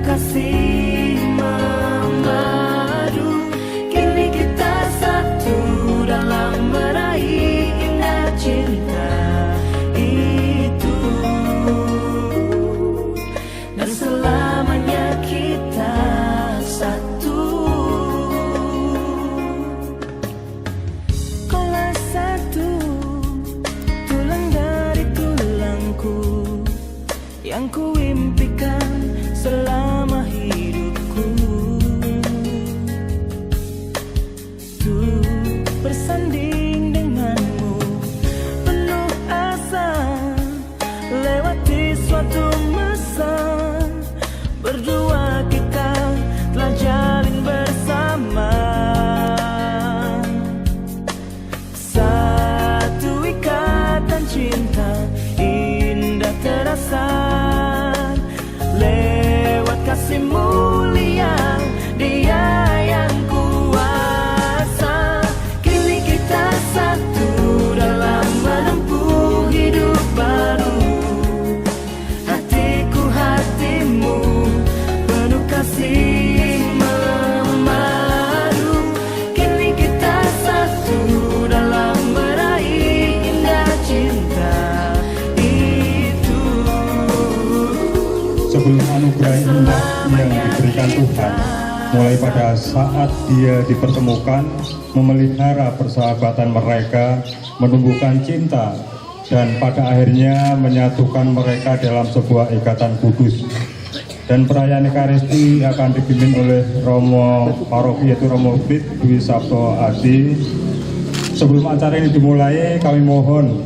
kasih memadu. Kini kita satu dalam meraih indah cinta itu, dan selamanya kita satu. Kaulah satu, tulang dari tulangku, yang ku impikan selama hidupku, tuh bersanding denganmu penuh asa, lewati suatu masa, berdua kita telah jalin bersama. Satu ikatan cinta indah terasa, lewat kasih mulia Dia yang kuasa. Kini kita satu dalam menempuh hidup baru. Hatiku hatimu penuh kasih memadu. Kini kita satu dalam meraih indah cinta itu. Sebelum anugerah indah yang diberikan Tuhan, mulai pada saat dia dipertemukan, memelihara persahabatan mereka, menumbuhkan cinta, dan pada akhirnya menyatukan mereka dalam sebuah ikatan kudus. Dan perayaan Ekaristi akan dipimpin oleh Romo Paroki, yaitu Romo Bid Dwi Sabto Adi. Sebelum acara ini dimulai, kami mohon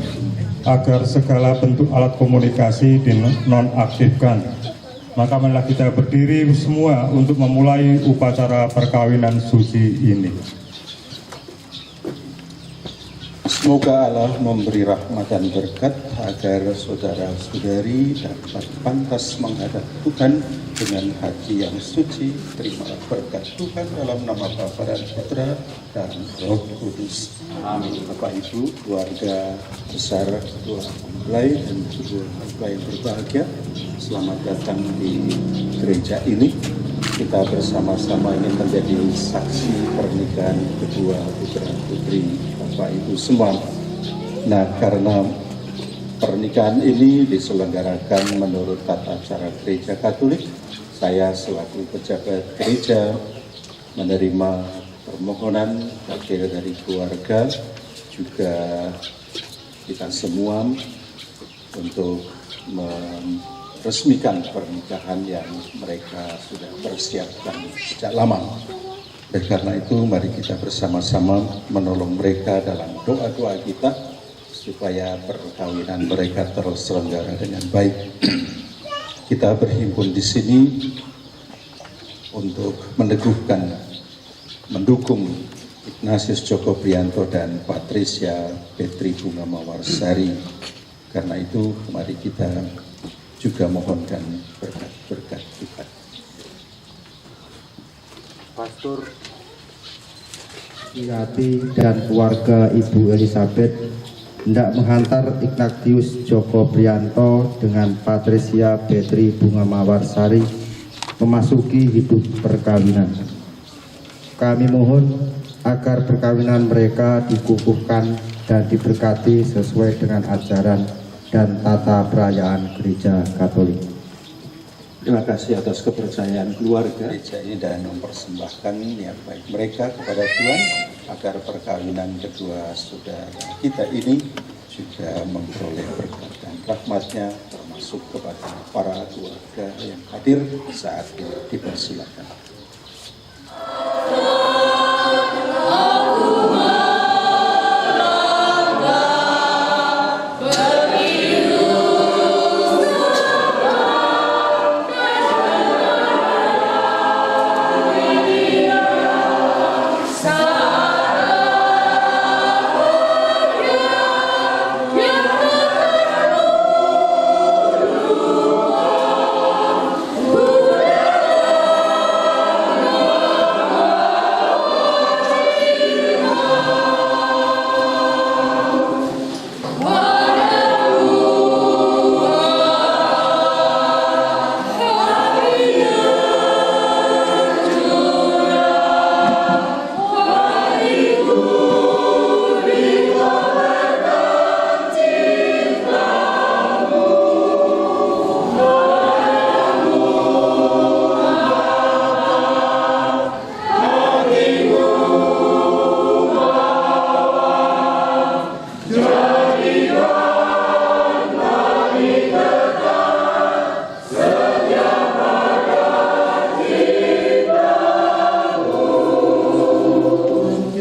agar segala bentuk alat komunikasi dinonaktifkan. Maka marilah kita berdiri semua untuk memulai upacara perkawinan suci ini. Semoga Allah memberi rahmat dan berkat agar saudara-saudari dapat pantas menghadap Tuhan dengan hati yang suci. Terimalah berkat Tuhan dalam nama Bapa dan Putra dan Roh Kudus. Amin. Bapak Ibu, keluarga besar ketua mempelai dan ibu mempelai yang berbahagia, selamat datang di gereja ini. Kita bersama-sama ingin menjadi saksi pernikahan kedua putra putri Bapak Ibu semua. Nah, karena pernikahan ini diselenggarakan menurut tata cara gereja Katolik, saya selaku pejabat gereja menerima permohonan wakil dari keluarga, juga kita semua untuk resmikan pernikahan yang mereka sudah persiapkan sejak lama. Dan karena itu mari kita bersama-sama menolong mereka dalam doa-doa kita supaya perkawinan mereka terselenggara dengan baik. Kita berhimpun di sini untuk mendukung Ignatius Joko Priyanto dan Patricia Petri Bunga Mawarsari. Karena itu mari kita juga mohonkan berkat-berkat Tuhan. Pastor Irati dan keluarga Ibu Elizabeth hendak menghantar Ignatius Joko Priyanto dengan Patricia Petri Bunga Mawarsari memasuki hidup perkawinan. Kami mohon agar perkawinan mereka dikukuhkan dan diberkati sesuai dengan ajaran dan tata perayaan gereja Katolik. Terima kasih atas kepercayaan keluarga gereja ini dan mempersembahkan niat baik mereka kepada Tuhan agar perkawinan kedua saudara kita ini juga memperoleh berkat dan rahmatnya, termasuk kepada para keluarga yang hadir saat ini. Dipersilakan.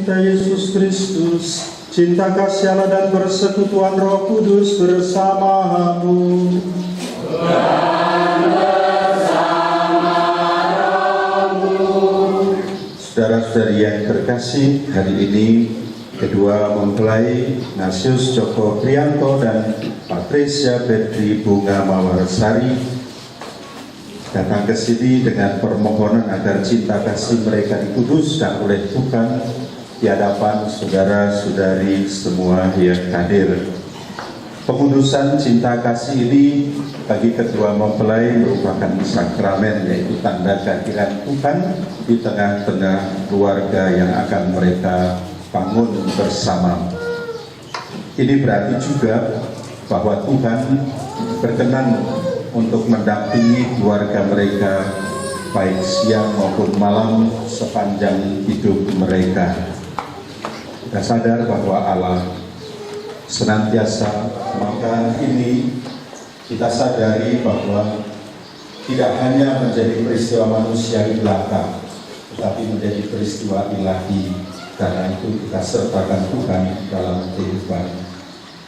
kita Yesus Kristus, cinta kasih Allah dan persekutuan Roh Kudus bersamamu. Saudara-saudari yang terkasih, hari ini kedua mempelai Ignatius Joko Priyanto dan Patricia Betri Bunga Mawarsari datang ke sini dengan permohonan agar cinta kasih mereka dikuduskan oleh Tuhan di hadapan saudara-saudari semua yang hadir. Pengudusan cinta kasih ini bagi kedua mempelai merupakan sakramen, yaitu tanda kehadiran Tuhan di tengah-tengah keluarga yang akan mereka bangun bersama. Ini berarti juga bahwa Tuhan berkenan untuk mendampingi keluarga mereka baik siang maupun malam sepanjang hidup mereka. Kita sadar bahwa Allah senantiasa, maka ini kita sadari bahwa tidak hanya menjadi peristiwa manusia belaka, tetapi menjadi peristiwa ilahi. Karena itu kita sertakan Tuhan dalam kehidupan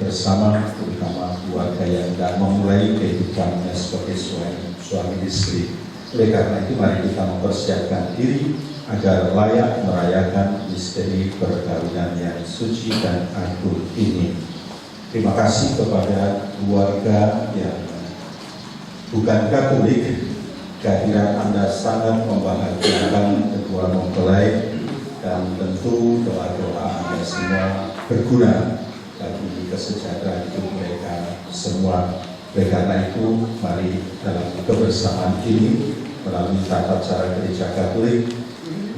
bersama, terutama keluarga yang sedang memulai kehidupannya sebagai suami istri. Oleh karena itu mari kita mempersiapkan diri agar layak merayakan misteri perkawinan yang suci dan agung ini. Terima kasih kepada keluarga yang bukan Katolik, kehadiran Anda sangat membahagiakan kedua mempelai, dan tentu doa-doa Anda semua berguna bagi kesejahteraan hidup mereka semua. Oleh karena itu, mari dalam kebersamaan ini melalui tata cara Gereja Katolik,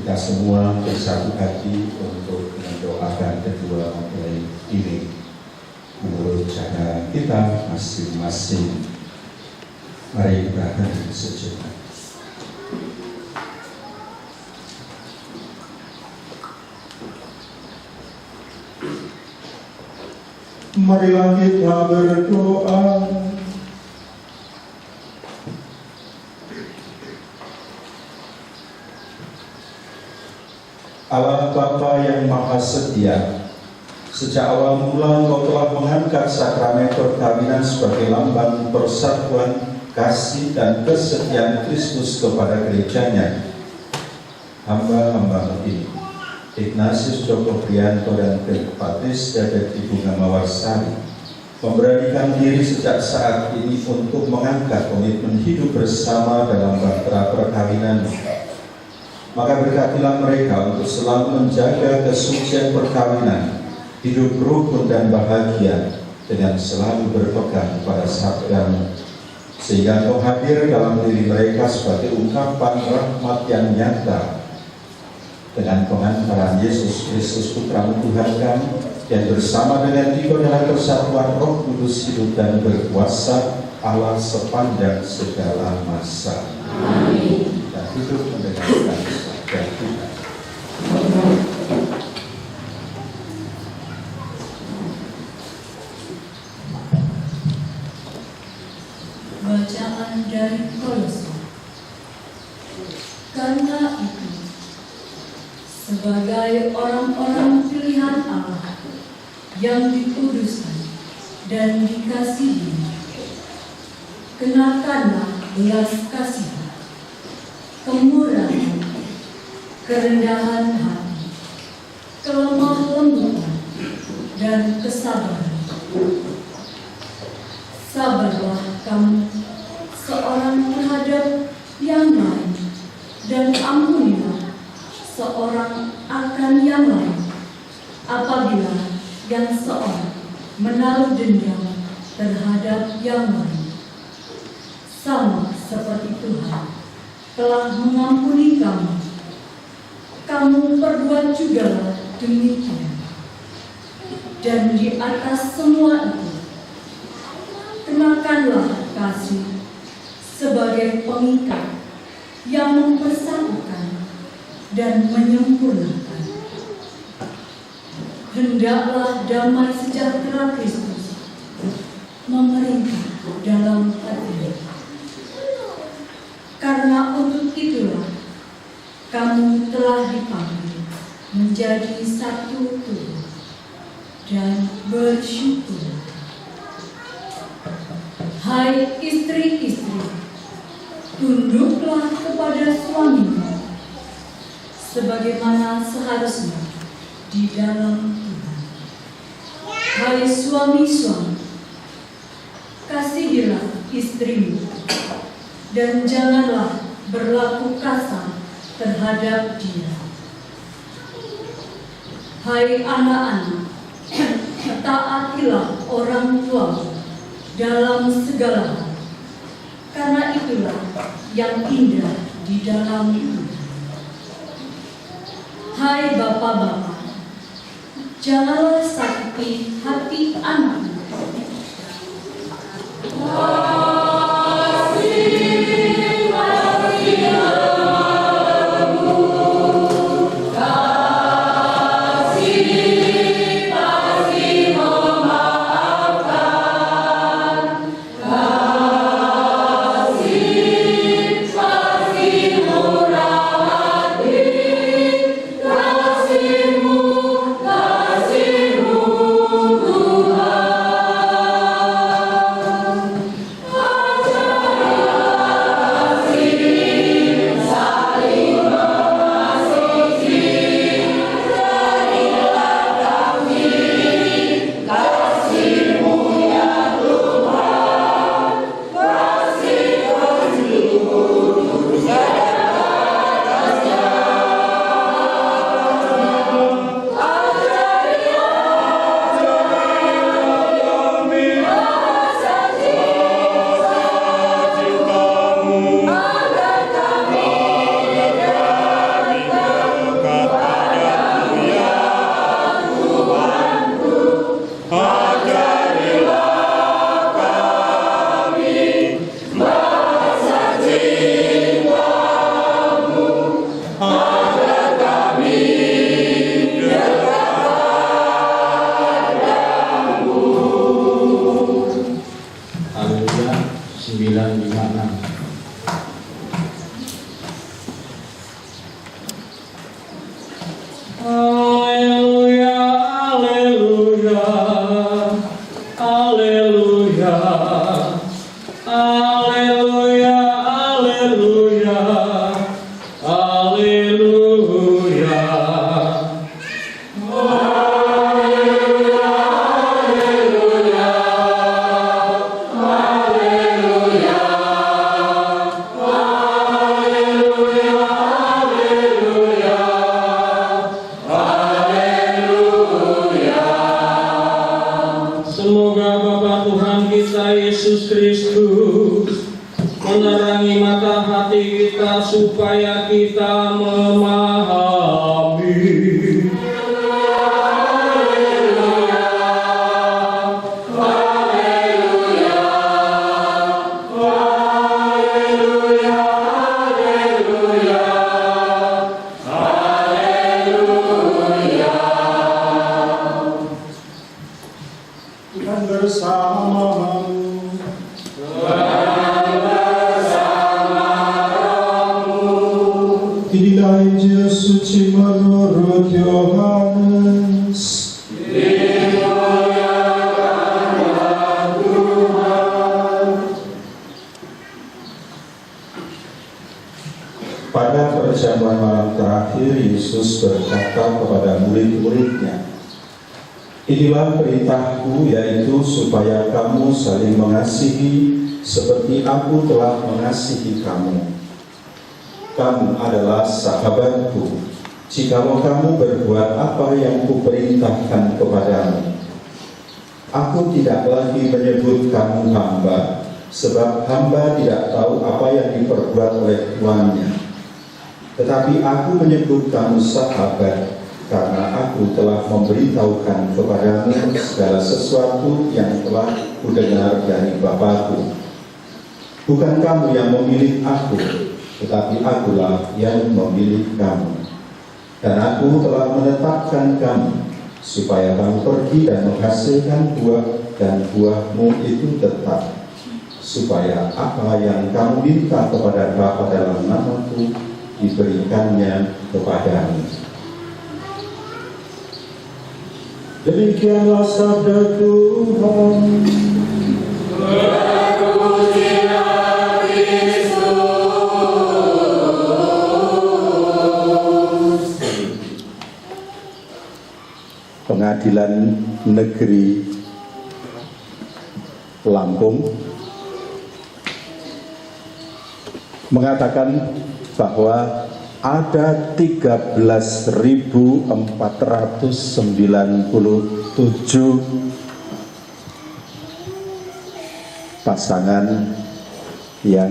kita semua bersatu hati untuk mendoakan kedua mempelai ini menurut cara kita masing-masing. Mari kita hadir sejenak. Marilah kita berdoa. Allah Bapa yang Maha Setia, sejak awal mula Engkau telah mengangkat sakramen perkawinan sebagai lambang persatuan, kasih dan kesetiaan Kristus kepada gerejanya. Hamba-hamba ini, Ignatius Joko Priyanto dan Patricia Betri Bunga Mawarsari, memberanikan diri sejak saat ini untuk mengangkat komitmen hidup bersama dalam bahtera perkawinan. Maka berkatilah mereka untuk selalu menjaga kesucian perkawinan, hidup rukun dan bahagia, dengan selalu berpegang pada sabdamu, sehingga Engkau hadir dalam diri mereka sebagai ungkapan rahmat yang nyata. Dengan pengantaran Yesus Kristus Putra-Mu Tuhan kami, yang bersama dengan Diko dalam persatuan Roh Kudus hidup dan berkuasa Allah sepanjang segala masa. Amin. Dan hidup mendengarkan sabda Tuhan. Bacaan dari Kolose. Karena itu, sebagai orang-orang pilihan Allah yang dikuduskan dan dikasihi, kenakanlah belas kasihan, kemurahan, kerendahan hati, kelemah lembutan, dan kesabaran. Sabarlah kamu seorang terhadap yang lain, dan ampunilah seorang akan yang lain, apabila yang seorang menaruh dendam terhadap yang lain. Sama seperti Tuhan telah mengampuni kamu, kamu perbuat juga demikian. Dan di atas semua itu, kenakanlah kasih sebagai pengikat yang mempersatukan dan menyempurnakan. Hendaklah damai sejahtera Kristus memerintah dalam hati. Karena untuk itulah kamu telah dipanggil menjadi satu tubuh dan bersyukur. Hai istri-istri, tunduklah kepada suamimu sebagaimana seharusnya di dalam Tuhan. Hai suami-suami, kasihilah istrimu dan janganlah berlaku kasar terhadap dia. Hai anak-anak, taatilah orang tuamu dalam segala hal, karena itulah yang indah di dalam Tuhan. Hai bapak-bapak, janganlah sakiti hati anakmu. Supaya kita memahami. Tuhan bersamamu. Inilah Injil suci menurut Yohanes. Pada perjamuan malam terakhir, Yesus berkata kepada murid-muridnya, "Inilah perintahku, yaitu supaya kamu saling mengasihi seperti aku telah mengasihi kamu. Kamu adalah sahabatku, jikalau kamu berbuat apa yang kuperintahkan kepadamu. Aku tidak lagi menyebut kamu hamba, sebab hamba tidak tahu apa yang diperbuat oleh tuannya. Tetapi aku menyebut kamu sahabat, karena aku telah memberitahukan kepadamu segala sesuatu yang telah kudengar dari Bapa-Ku. Bukan kamu yang memilih aku, tetapi akulah yang memilih kamu. Dan aku telah menetapkan kamu, supaya kamu pergi dan menghasilkan buah, dan buahmu itu tetap, supaya apa yang kamu minta kepada Bapa dalam nama-Ku, diberikannya kepadamu. Demikianlah sabda Tuhan. Pengadilan Negeri Lampung mengatakan bahwa ada 13.497 pasangan yang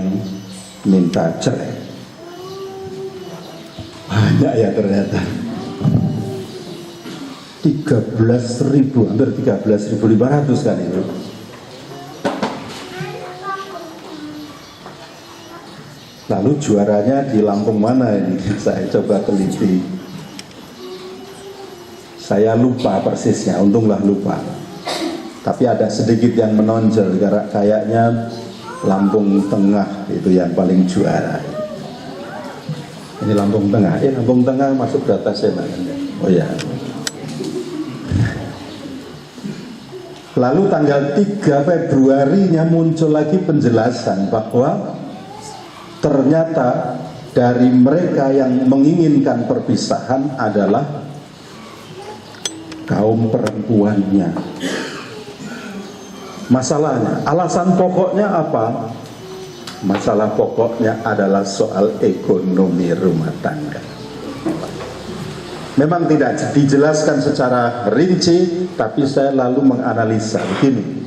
minta cerai. Banyak ya ternyata. 13.000, hampir 13.500 kan itu. Lalu juaranya di Lampung mana ini? Saya coba teliti. Saya lupa persisnya, untunglah lupa. Tapi ada sedikit yang menonjol, karena kayaknya Lampung Tengah itu yang paling juara. Ini Lampung Tengah, Lampung Tengah masuk data saya. Oh ya. Lalu tanggal 3 Februarinya muncul lagi penjelasan bahwa ternyata dari mereka yang menginginkan perpisahan adalah kaum perempuannya. Masalahnya, alasan pokoknya apa? Masalah pokoknya adalah soal ekonomi rumah tangga. Memang tidak dijelaskan secara rinci, tapi saya lalu menganalisa begini.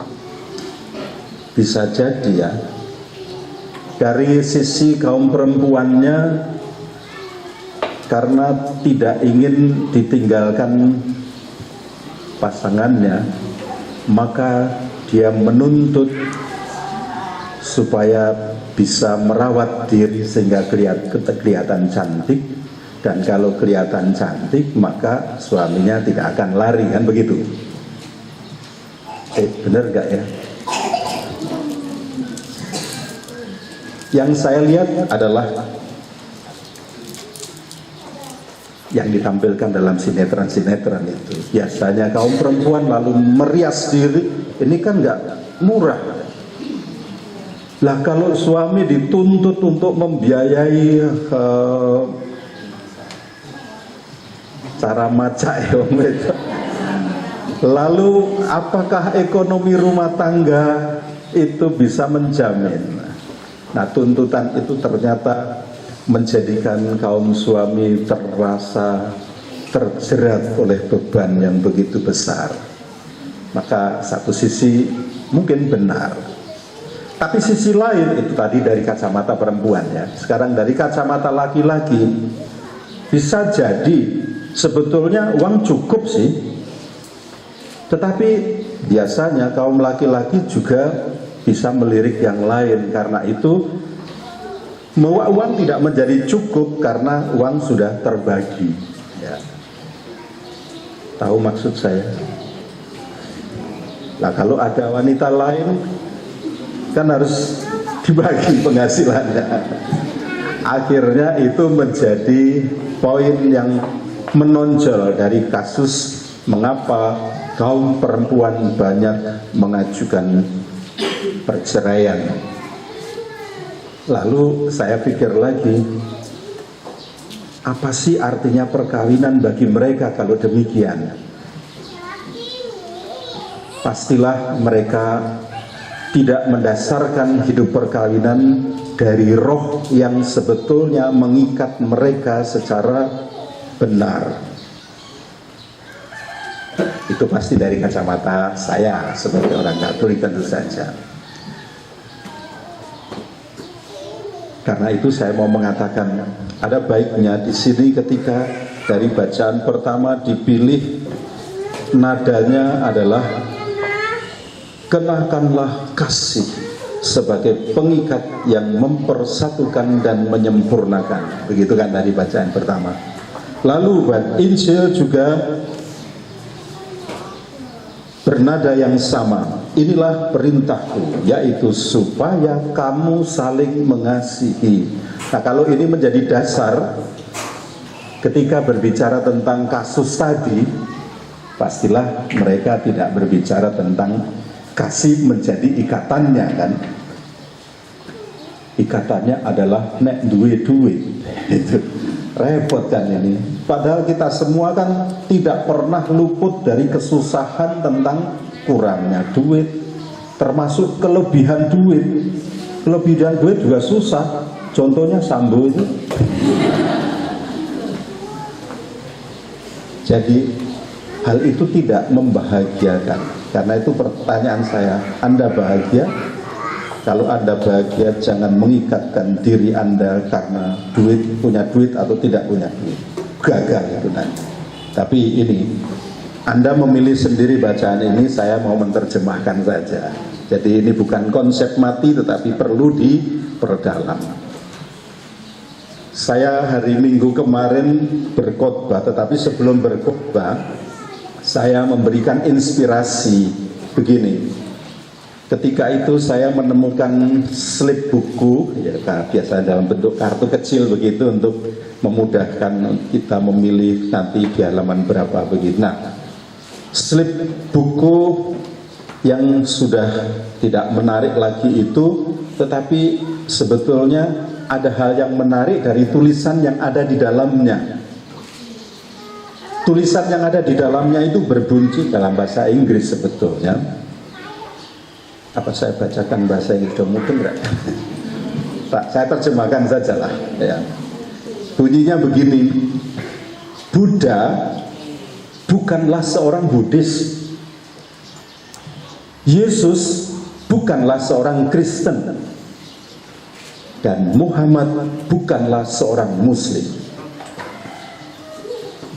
Bisa jadi ya, dari sisi kaum perempuannya, karena tidak ingin ditinggalkan pasangannya, maka dia menuntut supaya bisa merawat diri sehingga kelihatan cantik. Dan kalau kelihatan cantik, maka suaminya tidak akan lari, kan begitu? Benar gak ya? Yang saya lihat adalah yang ditampilkan dalam sinetron-sinetron itu. Biasanya kaum perempuan lalu merias diri, ini kan gak murah. Lah kalau suami dituntut untuk membiayai cara maca itu. Lalu apakah ekonomi rumah tangga itu bisa menjamin? Nah, tuntutan itu ternyata menjadikan kaum suami terasa terjerat oleh beban yang begitu besar. Maka satu sisi mungkin benar, tapi sisi lain itu tadi dari kacamata perempuan ya. Sekarang dari kacamata laki-laki, bisa jadi sebetulnya uang cukup sih, tetapi biasanya kaum laki-laki juga bisa melirik yang lain. Karena itu uang tidak menjadi cukup karena uang sudah terbagi ya. Tahu maksud saya? Nah, kalau ada wanita lain kan harus dibagi penghasilannya. Akhirnya itu menjadi poin yang menonjol dari kasus mengapa kaum perempuan banyak mengajukan perceraian. Lalu saya pikir lagi, apa sih artinya perkawinan bagi mereka kalau demikian? Pastilah mereka tidak mendasarkan hidup perkawinan dari roh yang sebetulnya mengikat mereka secara benar. Itu pasti dari kacamata saya sebagai orang Katolik tentu saja. Karena itu saya mau mengatakan ada baiknya di sini ketika dari bacaan pertama dipilih nadanya adalah kenakanlah kasih sebagai pengikat yang mempersatukan dan menyempurnakan. Begitu kan dari bacaan pertama. Lalu Injil juga bernada yang sama. Inilah perintahku, yaitu supaya kamu saling mengasihi. Nah, kalau ini menjadi dasar ketika berbicara tentang kasus tadi, pastilah mereka tidak berbicara tentang kasih menjadi ikatannya kan. Ikatannya adalah nek duwe duit. Itu repot kan ini. Padahal kita semua kan tidak pernah luput dari kesusahan tentang kurangnya duit, termasuk kelebihan duit. Kelebihan duit juga susah. Contohnya Sambo itu. Jadi hal itu tidak membahagiakan. Karena itu pertanyaan saya, Anda bahagia? Kalau Anda bahagia, jangan mengikatkan diri Anda karena punya duit atau tidak punya duit. Gagal itu nanti. Tapi ini, Anda memilih sendiri bacaan ini, saya mau menerjemahkan saja. Jadi ini bukan konsep mati, tetapi perlu diperdalam. Saya hari Minggu kemarin berkhotbah, tetapi sebelum berkhotbah, saya memberikan inspirasi begini. Ketika itu saya menemukan slip buku, ya biasa dalam bentuk kartu kecil begitu untuk memudahkan kita memilih nanti di halaman berapa begitu. Nah, slip buku yang sudah tidak menarik lagi itu, tetapi sebetulnya ada hal yang menarik dari tulisan yang ada di dalamnya. Tulisan yang ada di dalamnya itu berbunyi dalam bahasa Inggris sebetulnya. Apa saya bacakan bahasa Inggris mungkin enggak? Pak, saya terjemahkan sajalah ya. Bunyinya begini. Buddha bukanlah seorang Buddhis. Yesus bukanlah seorang Kristen. Dan Muhammad bukanlah seorang Muslim.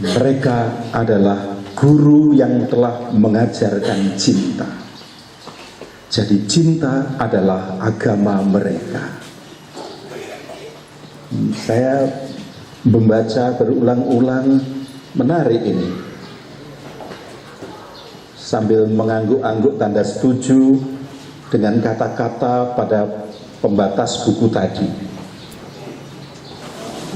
Mereka adalah guru yang telah mengajarkan cinta. Jadi cinta adalah agama mereka. Saya membaca berulang-ulang, menarik ini. Sambil mengangguk-angguk tanda setuju dengan kata-kata pada pembatas buku tadi.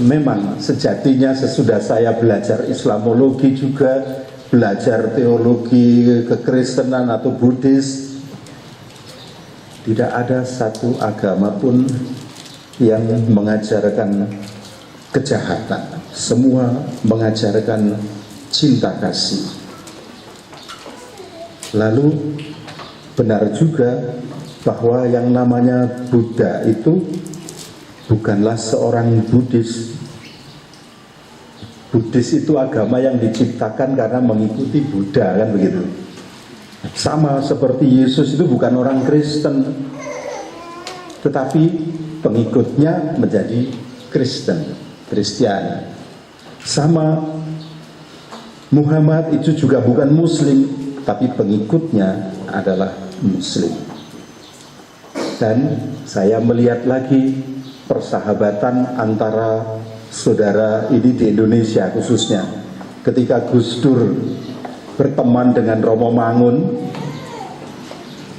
Memang sejatinya sesudah saya belajar Islamologi juga, belajar teologi kekristenan atau Buddhis, tidak ada satu agama pun yang mengajarkan kejahatan. Semua mengajarkan cinta kasih. Lalu benar juga bahwa yang namanya Buddha itu bukanlah seorang Buddhis. Buddhis itu agama yang diciptakan karena mengikuti Buddha, kan begitu. Sama seperti Yesus itu bukan orang Kristen, tetapi pengikutnya menjadi Kristen, Kristiani. Sama Muhammad itu juga bukan Muslim, tapi pengikutnya adalah Muslim. Dan saya melihat lagi persahabatan antara saudara ini di Indonesia khususnya. Ketika Gus Dur berteman dengan Romo Mangun,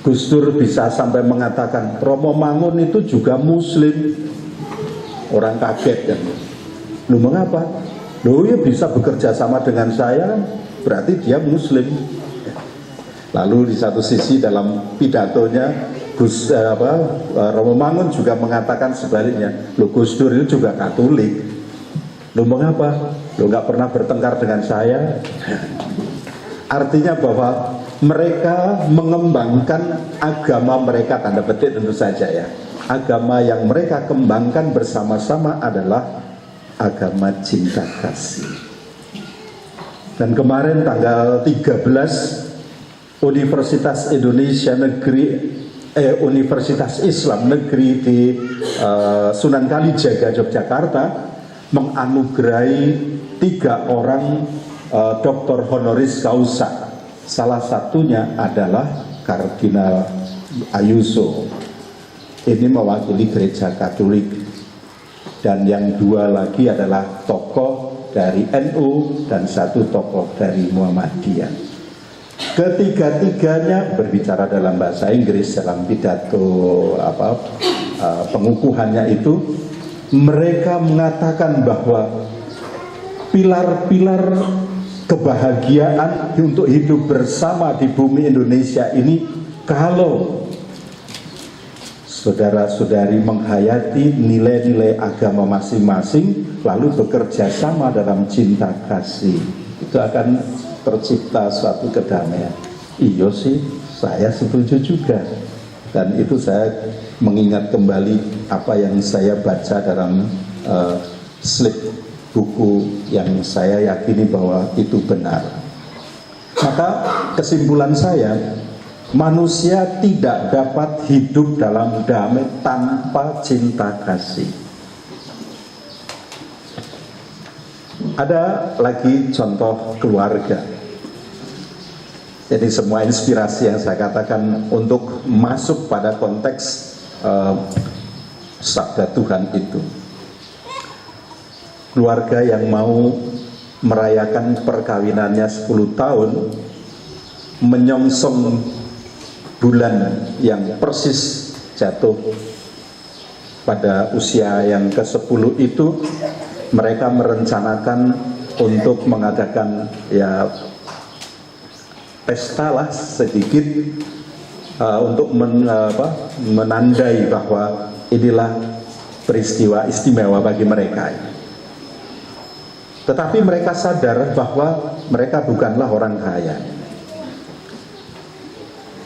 Gus Dur bisa sampai mengatakan Romo Mangun itu juga Muslim. Orang kaget kan. Loh mengapa? Loh ya bisa bekerja sama dengan saya, berarti dia Muslim. Lalu di satu sisi dalam pidatonya Romo Mangun juga mengatakan sebaliknya. Loh Gus Dur itu juga Katolik. Loh mengapa? Loh nggak pernah bertengkar dengan saya. Artinya bahwa mereka mengembangkan agama mereka, tanda petik tentu saja ya. Agama yang mereka kembangkan bersama-sama adalah agama cinta kasih. Dan kemarin tanggal 13 Universitas Indonesia Universitas Islam Negeri di Sunan Kalijaga, Yogyakarta menganugerahi 3 orang doktor honoris causa. Salah satunya adalah Kardinal Ayuso. Ini mewakili gereja Katolik. Dan yang 2 lagi adalah tokoh dari NU dan 1 tokoh dari Muhammadiyah. Ketiga-tiganya berbicara dalam bahasa Inggris dalam pidato pengukuhannya itu. Mereka mengatakan bahwa pilar-pilar kebahagiaan untuk hidup bersama di bumi Indonesia ini kalau saudara-saudari menghayati nilai-nilai agama masing-masing lalu bekerja sama dalam cinta kasih. Itu akan tercipta suatu kedamaian. Iya sih, saya setuju juga. Dan itu saya mengingat kembali apa yang saya baca dalam slip buku yang saya yakini bahwa itu benar. Maka kesimpulan saya, manusia tidak dapat hidup dalam damai tanpa cinta kasih. Ada lagi contoh keluarga. Jadi semua inspirasi yang saya katakan untuk masuk pada konteks sabda Tuhan itu. Keluarga yang mau merayakan perkawinannya 10 tahun, menyongsong bulan yang persis jatuh pada usia yang ke-10 itu, mereka merencanakan untuk mengadakan ya pesta lah sedikit untuk menandai bahwa inilah peristiwa istimewa bagi mereka. Tetapi mereka sadar bahwa mereka bukanlah orang kaya.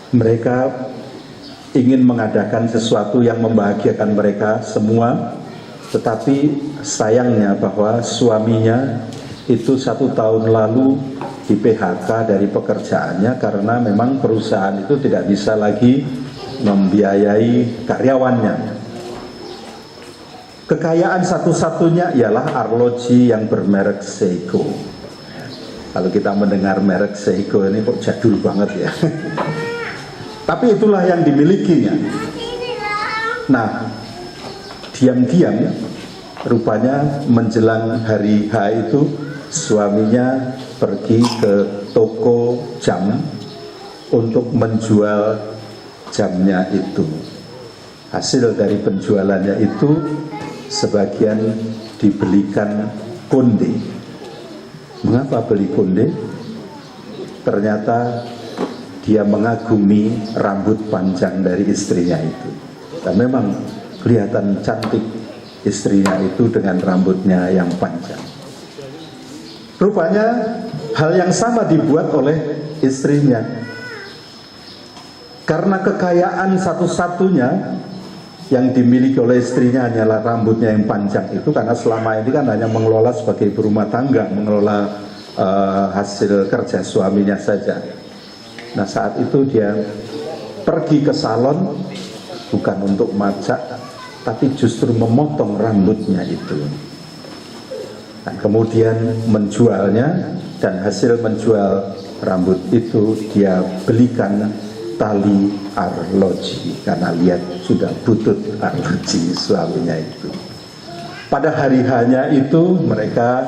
Mereka ingin mengadakan sesuatu yang membahagiakan mereka semua, tetapi sayangnya bahwa suaminya itu 1 tahun lalu di PHK dari pekerjaannya karena memang perusahaan itu tidak bisa lagi membiayai karyawannya. Kekayaan satu-satunya ialah arloji yang bermerek Seiko. Kalau kita mendengar merek Seiko ini kok jadul banget ya. Tapi itulah yang dimilikinya. Nah, diam-diam rupanya menjelang hari H itu suaminya pergi ke toko jam untuk menjual jamnya itu. Hasil dari penjualannya itu sebagian dibelikan konde. Mengapa beli konde? Ternyata dia mengagumi rambut panjang dari istrinya itu. Dan memang kelihatan cantik istrinya itu dengan rambutnya yang panjang. Rupanya hal yang sama dibuat oleh istrinya. Karena kekayaan satu-satunya yang dimiliki oleh istrinya hanyalah rambutnya yang panjang itu, karena selama ini kan hanya mengelola sebagai berumah tangga, mengelola hasil kerja suaminya saja. Nah, saat itu dia pergi ke salon bukan untuk macak, tapi justru memotong rambutnya itu. Dan kemudian menjualnya, dan hasil menjual rambut itu dia belikan tali arloji karena lihat sudah butut arloji suaminya itu. Pada hari hanya itu mereka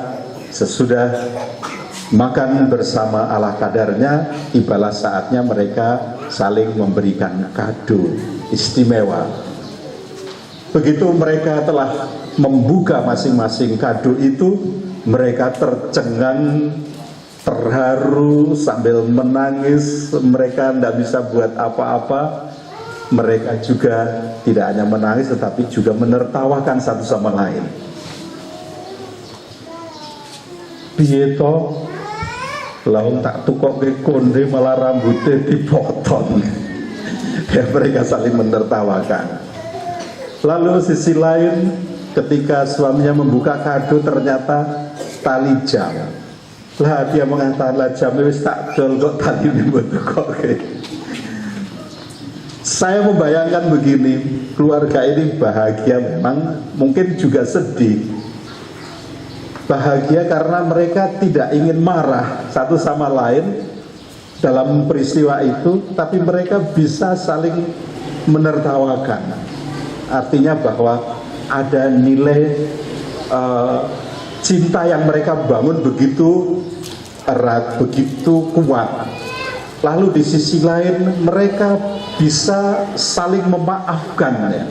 sesudah makan bersama ala kadarnya, tibalah saatnya mereka saling memberikan kado istimewa. Begitu mereka telah membuka masing-masing kado itu, mereka tercengang, terharu sambil menangis. Mereka tidak bisa buat apa-apa. Mereka juga tidak hanya menangis tetapi juga menertawakan satu sama lain. Piye to? Lalu tak tukok ke konde malah rambutnya dipotong. Ya, mereka saling menertawakan. Lalu sisi lain, ketika suaminya membuka kado ternyata tali jam. Lah dia mengatakan, lah jam wis tak dol kok tali ini kok. Saya membayangkan begini, keluarga ini bahagia memang, mungkin juga sedih. Bahagia karena mereka tidak ingin marah satu sama lain dalam peristiwa itu, tapi mereka bisa saling menertawakan. Artinya bahwa ada nilai cinta yang mereka bangun begitu erat, begitu kuat. Lalu di sisi lain mereka bisa saling memaafkan ya.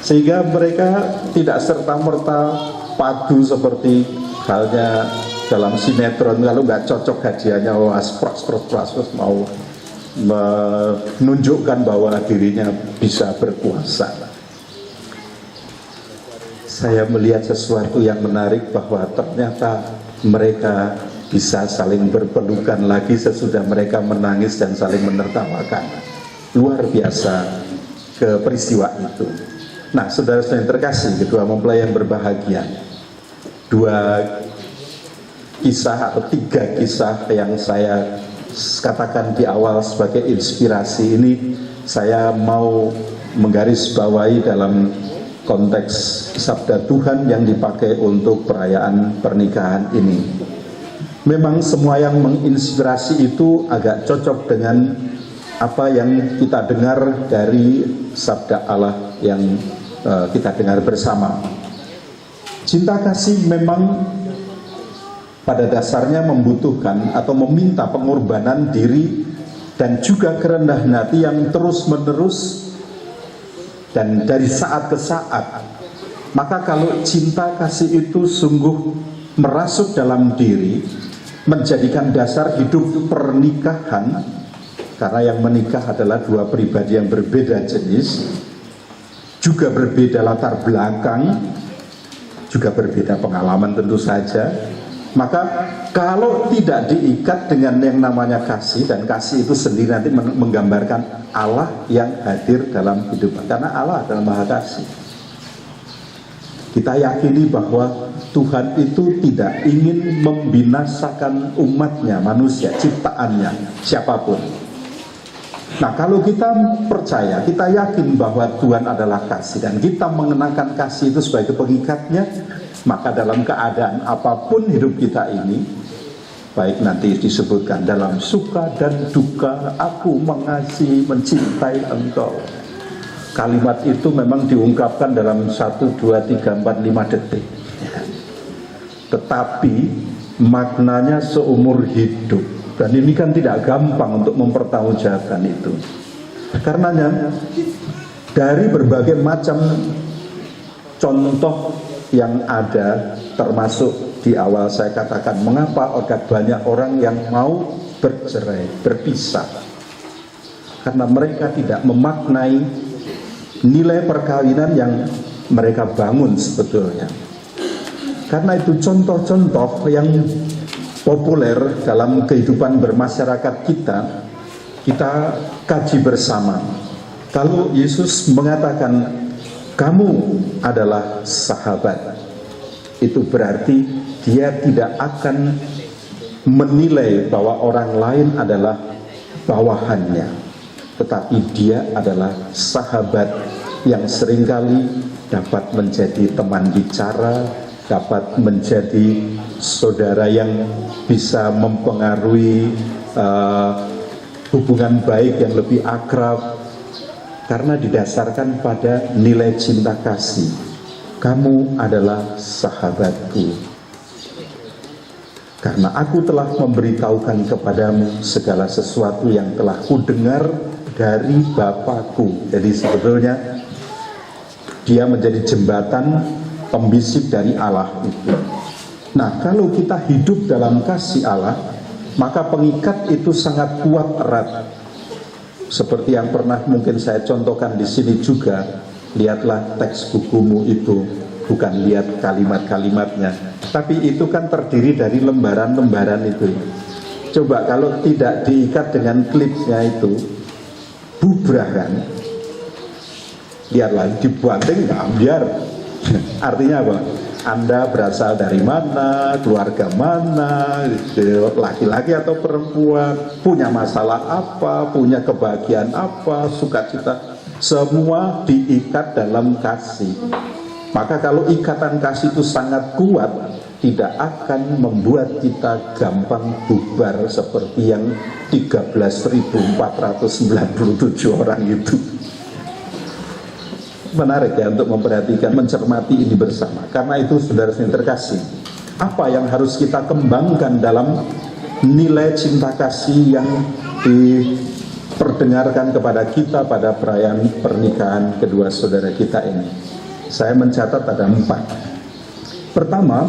Sehingga mereka tidak serta-merta padu seperti halnya dalam sinetron, kalau nggak cocok hadiahnya pros mau menunjukkan bahwa dirinya bisa berkuasa. Saya melihat sesuatu yang menarik bahwa ternyata mereka bisa saling berpelukan lagi sesudah mereka menangis dan saling menertawakan. Luar biasa ke peristiwa itu. Nah, saudara-saudara yang terkasih, kedua mempelai yang berbahagia, 2 kisah atau 3 kisah yang saya katakan di awal sebagai inspirasi ini, saya mau menggarisbawahi dalam konteks sabda Tuhan yang dipakai untuk perayaan pernikahan ini. Memang semua yang menginspirasi itu agak cocok dengan apa yang kita dengar dari sabda Allah yang kita dengar bersama. Cinta kasih memang pada dasarnya membutuhkan atau meminta pengorbanan diri dan juga kerendahan hati yang terus-menerus dan dari saat ke saat. Maka kalau cinta kasih itu sungguh merasuk dalam diri, menjadikan dasar hidup pernikahan, karena yang menikah adalah 2 pribadi yang berbeda jenis, juga berbeda latar belakang, juga berbeda pengalaman tentu saja. Maka kalau tidak diikat dengan yang namanya kasih, dan kasih itu sendiri nanti menggambarkan Allah yang hadir dalam hidup, karena Allah adalah Maha Kasih. Kita yakini bahwa Tuhan itu tidak ingin membinasakan umatnya, manusia, ciptaannya, siapapun. Nah, kalau kita percaya, kita yakin bahwa Tuhan adalah kasih, dan kita mengenakan kasih itu sebagai pengikatnya, maka dalam keadaan apapun hidup kita ini, baik nanti disebutkan dalam suka dan duka, aku mengasihi, mencintai engkau. Kalimat itu memang diungkapkan dalam 1, 2, 3, 4, 5 detik. Tetapi maknanya seumur hidup. Dan ini kan tidak gampang untuk mempertanggungjawabkan itu. Karenanya dari berbagai macam contoh yang ada, termasuk di awal saya katakan mengapa banyak orang yang mau bercerai, berpisah, karena mereka tidak memaknai nilai perkawinan yang mereka bangun sebetulnya. Karena itu contoh-contoh yang populer dalam kehidupan bermasyarakat kita kaji bersama. Kalau Yesus mengatakan kamu adalah sahabat, itu berarti dia tidak akan menilai bahwa orang lain adalah bawahannya, tetapi dia adalah sahabat yang seringkali dapat menjadi teman bicara, dapat menjadi saudara yang bisa mempengaruhi hubungan baik yang lebih akrab, karena didasarkan pada nilai cinta kasih. Kamu adalah sahabatku, karena aku telah memberitahukan kepadamu segala sesuatu yang telah kudengar dari Bapakku. Jadi sebetulnya dia menjadi jembatan pembisik dari Allah itu. Nah, kalau kita hidup dalam kasih Allah, maka pengikat itu sangat kuat erat. Seperti yang pernah mungkin saya contohkan di sini juga, lihatlah teks bukumu itu, bukan lihat kalimat-kalimatnya, tapi itu kan terdiri dari lembaran-lembaran itu. Coba kalau tidak diikat dengan klipsnya itu, bubrah kan? Lihatlah, dibanting nggak ambiar. Artinya apa? Anda berasal dari mana, keluarga mana, laki-laki atau perempuan, punya masalah apa, punya kebahagiaan apa, sukacita, semua diikat dalam kasih. Maka kalau ikatan kasih itu sangat kuat, tidak akan membuat kita gampang bubar seperti yang 13.497 orang itu. Menarik ya untuk memperhatikan, mencermati ini bersama. Karena itu saudara yang terkasih, apa yang harus kita kembangkan dalam nilai cinta kasih yang diperdengarkan kepada kita pada perayaan pernikahan kedua saudara kita ini? Saya mencatat ada 4. Pertama,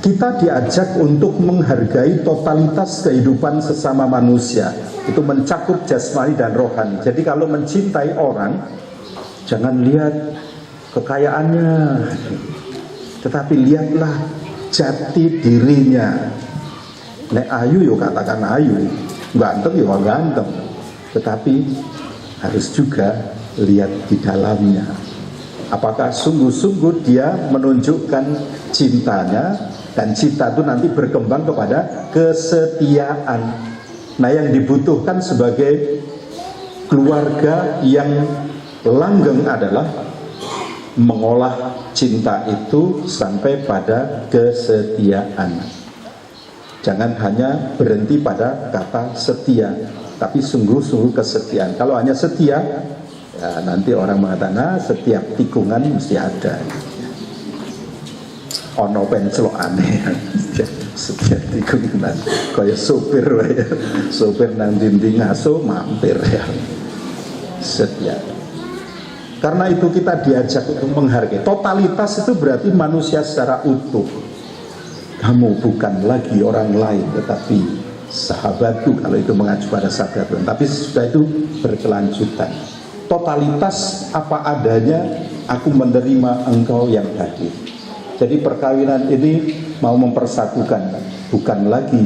kita diajak untuk menghargai totalitas kehidupan sesama manusia. Itu mencakup jasmani dan rohani. Jadi kalau mencintai orang, jangan lihat kekayaannya, tetapi lihatlah jati dirinya. Nek ayu yo katakan ayu, ganteng yo ganteng, tetapi harus juga lihat di dalamnya. Apakah sungguh-sungguh dia menunjukkan cintanya, dan cinta itu nanti berkembang kepada kesetiaan. Nah, yang dibutuhkan sebagai keluarga yang langgeng adalah mengolah cinta itu sampai pada kesetiaan. Jangan hanya berhenti pada kata setia, tapi sungguh-sungguh kesetiaan. Kalau hanya setia, ya nanti orang mengatakan, nah, setiap tikungan mesti ada. Ono penclok aneh, setiap tikungan. Kayak sopir, ya. Sopir nang dinding ngaso mampir ya. Setia. Karena itu kita diajak untuk menghargai. Totalitas itu berarti manusia secara utuh. Kamu bukan lagi orang lain, tetapi sahabatku, kalau itu mengacu pada sabda Tuhan. Tapi sudah itu berkelanjutan. Totalitas apa adanya, aku menerima engkau yang hadir. Jadi perkawinan ini mau mempersatukan, bukan lagi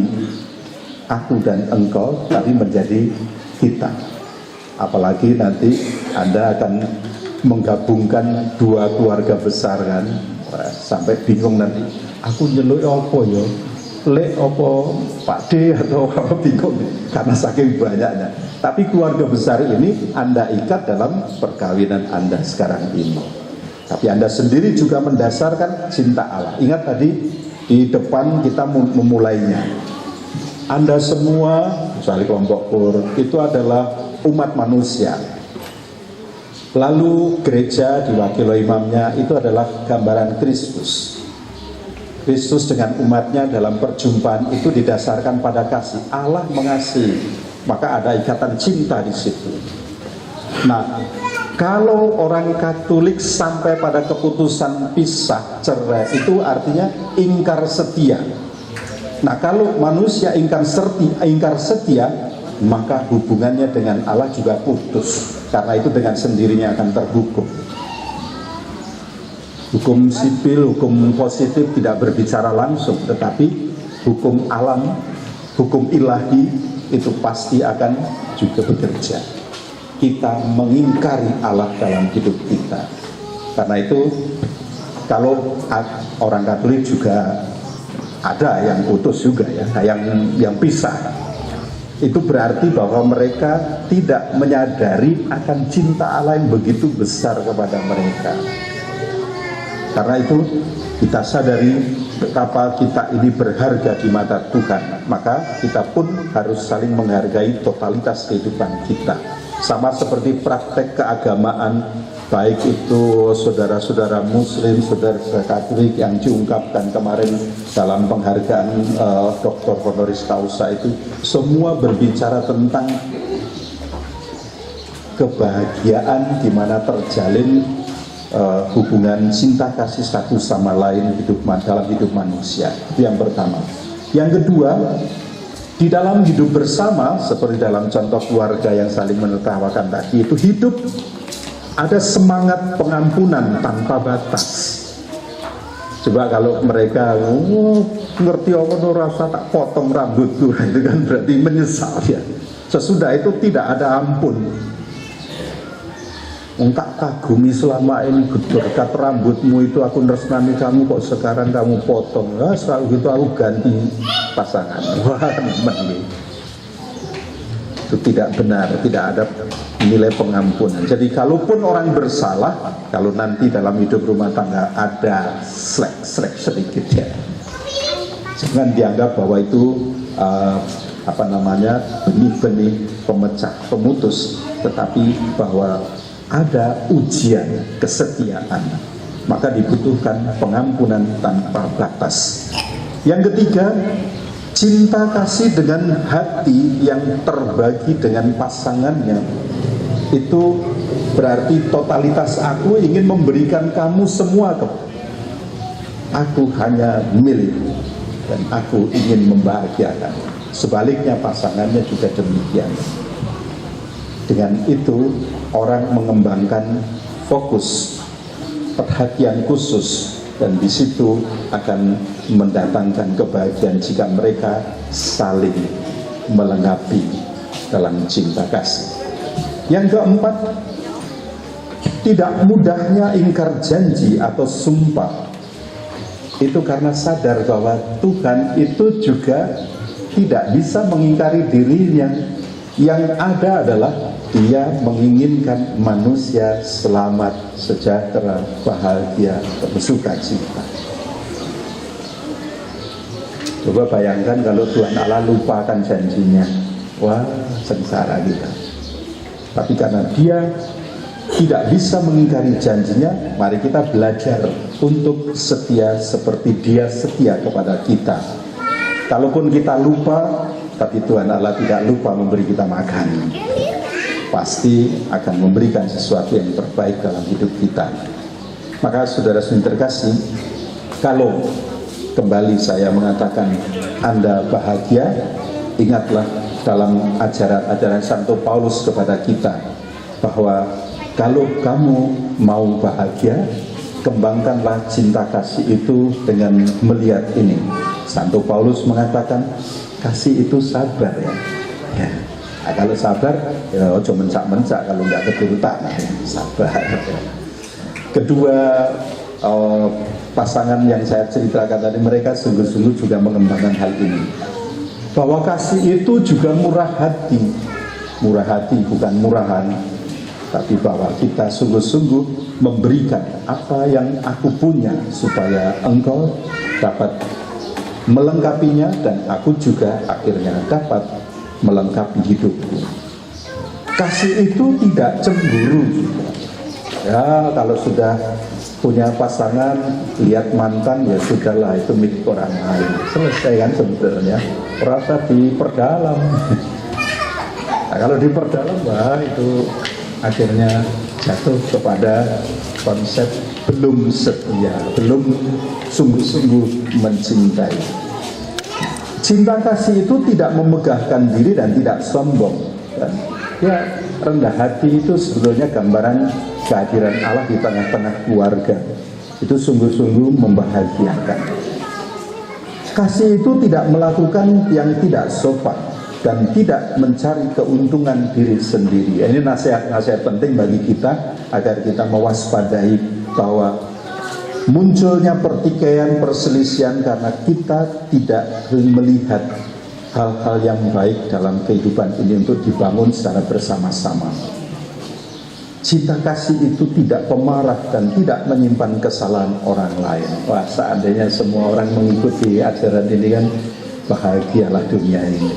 aku dan engkau, tapi menjadi kita. Apalagi nanti Anda akan menggabungkan dua keluarga besar kan, sampai bingung nanti, aku nyeluk apa ya, lek apa Pak D atau apa, bingung karena saking banyaknya. Tapi keluarga besar ini Anda ikat dalam perkawinan Anda sekarang ini. Tapi Anda sendiri juga mendasarkan cinta Allah. Ingat tadi di depan kita memulainya, Anda semua, misalnya kelompok KUR, itu adalah umat manusia. Lalu gereja diwakili imamnya itu adalah gambaran Kristus. Kristus dengan umatnya dalam perjumpaan itu didasarkan pada kasih. Allah mengasihi, maka ada ikatan cinta di situ. Nah, kalau orang Katolik sampai pada keputusan pisah, cerai, itu artinya ingkar setia. Nah, kalau manusia ingkar setia, maka hubungannya dengan Allah juga putus. Karena itu dengan sendirinya akan terhukum. Hukum sipil, hukum positif tidak berbicara langsung, tetapi hukum alam, hukum ilahi itu pasti akan juga bekerja. Kita mengingkari Allah dalam hidup kita. Karena itu kalau orang Katolik juga ada yang putus juga ya, yang pisah. Itu berarti bahwa mereka tidak menyadari akan cinta Allah yang begitu besar kepada mereka. Karena itu kita sadari betapa kita ini berharga di mata Tuhan. Maka kita pun harus saling menghargai totalitas kehidupan kita. Sama seperti praktek keagamaan, baik itu saudara-saudara Muslim, saudara-saudara Katolik yang diungkapkan kemarin dalam penghargaan Dr. Honoris Causa itu, semua berbicara tentang kebahagiaan di mana terjalin hubungan cinta kasih satu sama lain dalam hidup manusia. Itu yang pertama. Yang kedua, di dalam hidup bersama, seperti dalam contoh keluarga yang saling menertawakan tadi, itu hidup ada semangat pengampunan tanpa batas. Coba kalau mereka ngerti apa rasa tak potong rambutku, itu kan berarti menyesal ya. Sesudah itu tidak ada ampun. Tak kagumi selama ini berkat rambutmu itu aku nresnani kamu, kok sekarang kamu potong. Nah, setelah gitu aku ganti pasangan. Wah, teman-teman, itu tidak benar, tidak ada nilai pengampunan. Jadi kalaupun orang bersalah, kalau nanti dalam hidup rumah tangga ada selek sedikit ya, jangan dianggap bahwa itu benih-benih pemecah, pemutus, tetapi bahwa ada ujian kesetiaan, maka dibutuhkan pengampunan tanpa batas. Yang ketiga, cinta kasih dengan hati yang terbagi dengan pasangannya. Itu berarti totalitas aku ingin memberikan kamu semua aku hanya milikmu dan aku ingin membahagiakan. Sebaliknya pasangannya juga demikian. Dengan itu orang mengembangkan fokus, perhatian khusus, dan di situ akan mendatangkan kebahagiaan jika mereka saling melengkapi dalam cinta kasih. Yang keempat, tidak mudahnya ingkar janji atau sumpah. Itu karena sadar bahwa Tuhan itu juga tidak bisa mengingkari dirinya. Yang ada adalah Dia menginginkan manusia selamat, sejahtera, bahagia, bersuka cita. Coba bayangkan kalau Tuhan Allah lupakan janjinya. Wah, sengsara kita. Tapi karena Dia tidak bisa mengingkari janjinya, mari kita belajar untuk setia seperti Dia setia kepada kita. Kalaupun kita lupa, tapi Tuhan Allah tidak lupa memberi kita makan. Pasti akan memberikan sesuatu yang terbaik dalam hidup kita. Maka saudara-saudara terkasih, kalau kembali saya mengatakan Anda bahagia, ingatlah dalam ajaran-ajaran Santo Paulus kepada kita bahwa kalau kamu mau bahagia, kembangkanlah cinta kasih itu dengan melihat ini. Santo Paulus mengatakan kasih itu sabar ya. Nah, kalau sabar, ya cuma mencak-mencak kalau nggak keturutan, sabar. Kedua pasangan yang saya ceritakan tadi, mereka sungguh-sungguh juga mengembangkan hal ini. Bahwa kasih itu juga murah hati bukan murahan, tapi bahwa kita sungguh-sungguh memberikan apa yang aku punya supaya engkau dapat melengkapinya dan aku juga akhirnya dapat melengkapi hidupku. Kasih itu tidak cemburu juga. Ya, kalau sudah punya pasangan, lihat mantan, ya sudahlah, itu milik orang lain. Selesai kan sebenarnya. Rasa diperdalam. Nah, kalau diperdalam, wah itu akhirnya jatuh kepada konsep belum setia, belum sungguh-sungguh mencintai. Cinta kasih itu tidak memegahkan diri dan tidak sombong. Dan ya, rendah hati itu sebetulnya gambaran kehadiran Allah di tengah-tengah keluarga. Itu sungguh-sungguh membahagiakan. Kasih itu tidak melakukan yang tidak sopan dan tidak mencari keuntungan diri sendiri. Ini nasihat-nasihat penting bagi kita agar kita mewaspadai bahwa munculnya pertikaian, perselisihan karena kita tidak melihat hal-hal yang baik dalam kehidupan ini untuk dibangun secara bersama-sama. Cinta kasih itu tidak pemarah dan tidak menyimpan kesalahan orang lain. Wah, seandainya semua orang mengikuti ajaran ini kan bahagialah dunia ini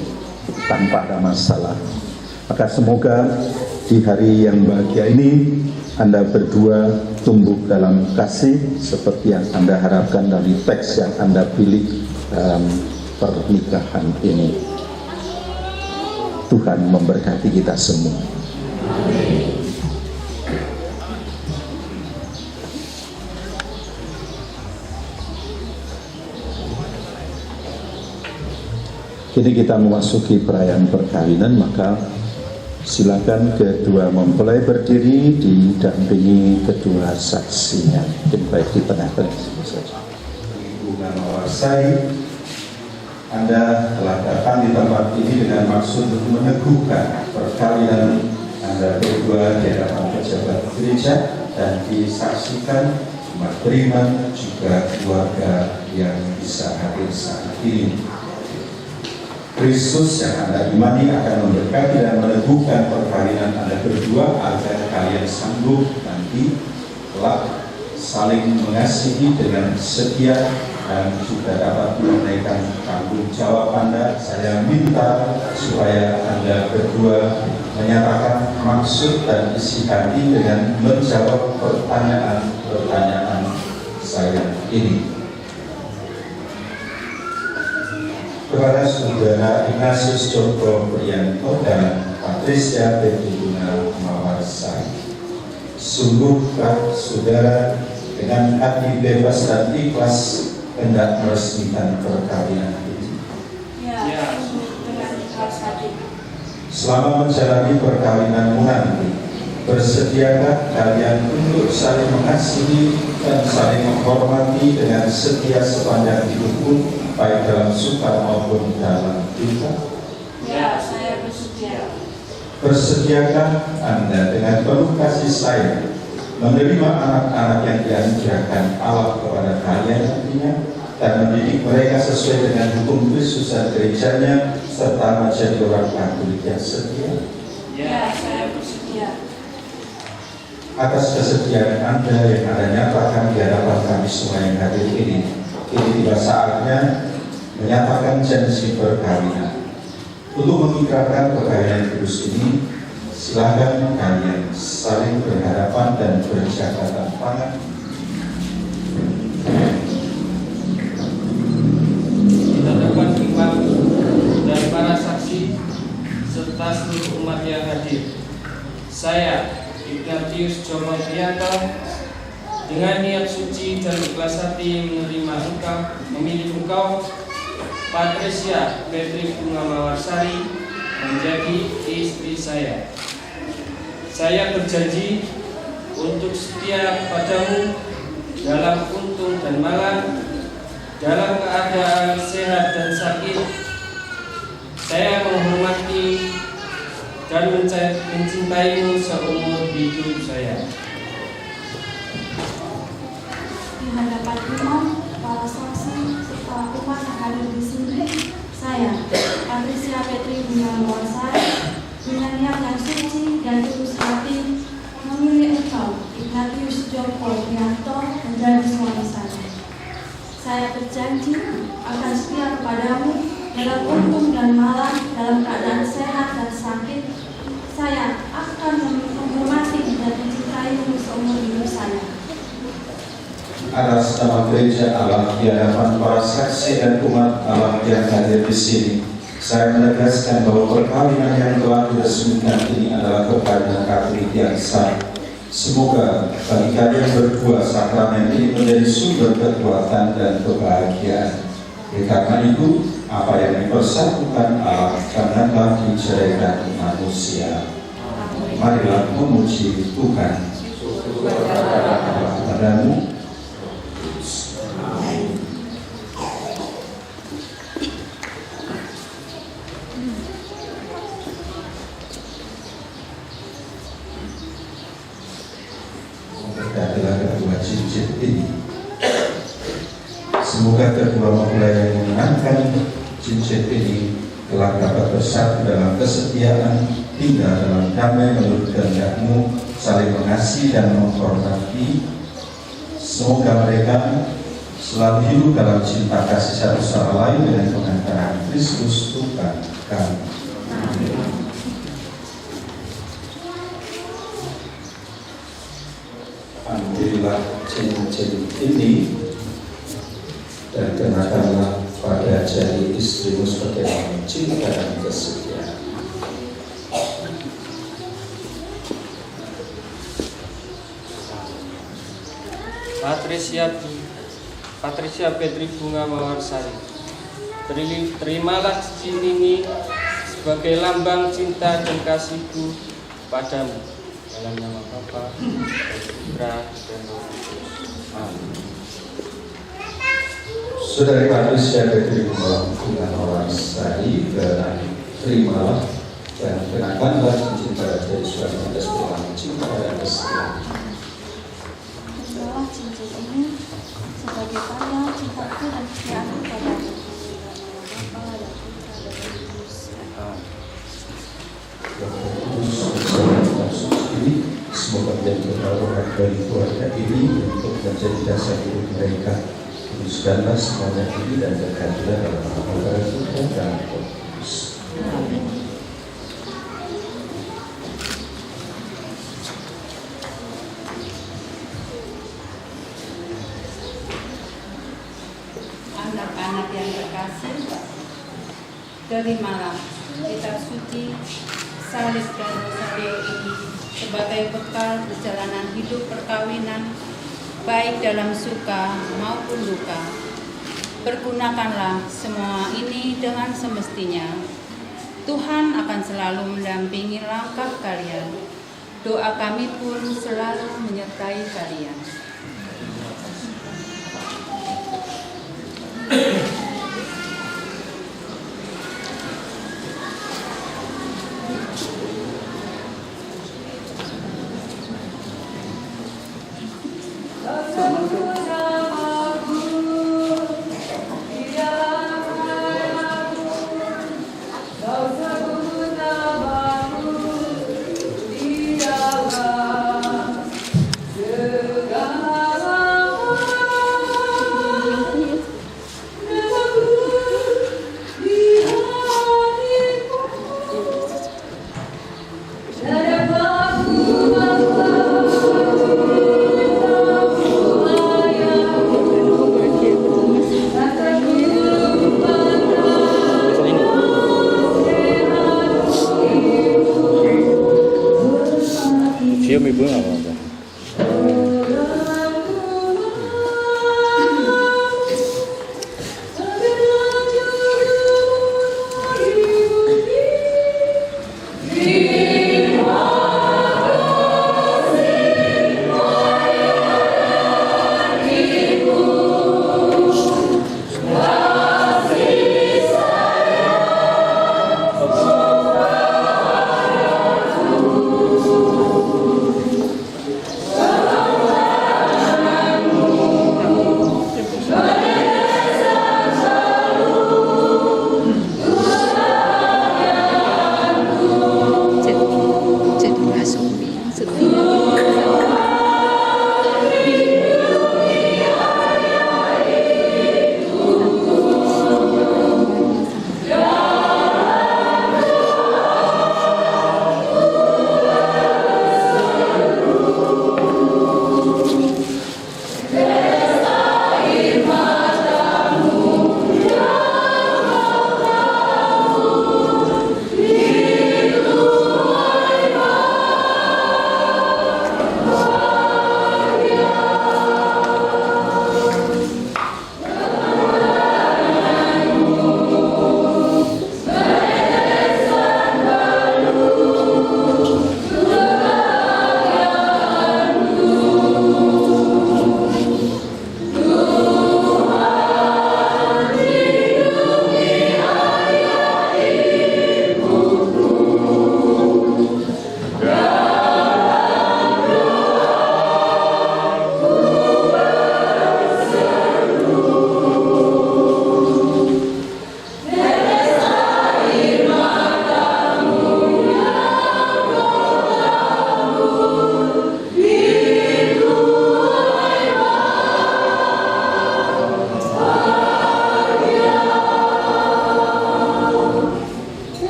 tanpa ada masalah. Maka semoga di hari yang bahagia ini Anda berdua tumbuh dalam kasih seperti yang Anda harapkan dari teks yang Anda pilih dalam pernikahan ini. Tuhan memberkati kita semua. Kini kita memasuki perayaan perkawinan, maka silakan kedua mempelai berdiri didampingi kedua saksinya. Mungkin baik di tengah-tengah saja. Bunga Mawarsari, Anda telah datang di tempat ini dengan maksud untuk meneguhkan perkawinan Anda berdua di hadapan pejabat gereja dan disaksikan umat beriman juga keluarga yang bisa hadir saat ini. Kristus yang Anda imani akan memberkati dan meneguhkan perkawinan Anda berdua agar kalian sanggup nanti kelak saling mengasihi dengan setia dan juga dapat menunaikan tanggung jawab Anda. Saya minta supaya Anda berdua menyatakan maksud dan isi hati dengan menjawab pertanyaan-pertanyaan saya ini. Kepada Saudara Ignatius Joko Priyanto dan Patricia Betty Bunga Mawarsari, sungguhkah saudara dengan hati bebas dan ikhlas hendak meresmikan perkawinan ini. Ya, dengan ikhlas hati. Selama menjalani perkawinanmu nanti, bersediakah kalian untuk saling mengasihi dan saling menghormati dengan setia sepanjang hidupmu, baik dalam suka maupun dalam duka? Ya, saya bersedia. Bersediakah Anda dengan penuh kasih sayang menerima anak-anak yang dianugerahkan Allah kepada kalian nantinya dan mendidik mereka sesuai dengan hukum Kristus dan gerejanya serta menjadi orang Katolik yang setia? Ya, saya bersedia. Atas kesetiaan Anda yang Anda nyatakan di hadapan kami semua yang hadir ini tiba saatnya menyatakan janji perkawinan. Untuk mengikrarkan perkawinan kudus ini, silakan kalian saling berhadapan dan berjabat tangan. Kita dapat imam dan para saksi serta seluruh umat yang hadir. Saya, Ignatius Joko Priyanto, dengan niat suci dan ikhlas hati memilih engkau, Patricia Petri Bunga Mawarsari, menjadi istri saya. Saya berjanji untuk setia padamu dalam untung dan malang, dalam keadaan sehat dan sakit. Saya menghormati dan mencintaimu seumur hidup saya. Di hadapan imam, para saksi, serta umat yang hadir di sini, saya, Patricia Petri Bunga Mawarsari, dengan niat yang suci dan tulus hati, memilih engkau, Ignatius Joko Priyanto, menjadi suami saya. Saya berjanji akan setia kepadamu dalam untung dan malang, dalam keadaan sehat dan sakit. Saya akan menghormati dan mencintaimu seumur hidup saya. Atas nama Gereja Allah di hadapan para saksi dan umat Allah yang hadir di sini, saya menegaskan bahwa perkawinan yang telah diresmikan ini adalah perkawinan Katolik yang sah. Semoga bagi kalian berdua sakramen ini menjadi sumber kekuatan dan kebahagiaan. Karena itu, apa yang dipersatukan Allah janganlah diceraikan manusia. Marilah memuji Tuhan. Padamu. Adalah kedua cincin ini. Semoga kedua mempelai yang mengenakan cincin ini telah dapat bersatu dalam kesetiaan, tinggal dalam damai menurut kehendak-Mu, saling mengasihi dan menghormati. Semoga mereka selalu hidup dalam cinta kasih satu sama lain dengan pengantaran Kristus Tuhan kami. Ambillah cincin ini dan kenakanlah pada jari istrimu sebagai cinta dan kesetiaan. Patricia Petri Bunga Mawarsari, terimalah cincin ini sebagai lambang cinta dan kasihku padamu. Dalam nama Bapa, Putra, dan Roh Kudus. Amin. Saudari Patricia Petri Bunga Mawarsari, terimalah dan kenakanlah cincin pada jari suami Anda sebagai cinta dan kesetiaan. Terimalah cincin ini sebagai tanda cintaku dan kesetiaanku padamu. Bapa dan Putra dan Roh Kudus. Semoga menjadi pertolongan dari keluarga ini untuk menjadi dasar hidup mereka. Kuduskanlah semuanya ini dan berkatilah dalam nama Tuhan dan Roh Kudus. Anak-anak yang terkasih, terimalah kitab suci, salib dan rosario ini sebagai bekal perjalanan hidup perkawinan baik dalam suka maupun duka. Pergunakanlah semua ini dengan semestinya. Tuhan akan selalu mendampingi langkah kalian. Doa kami pun selalu menyertai kalian. Cium ibu nggak apa-apa.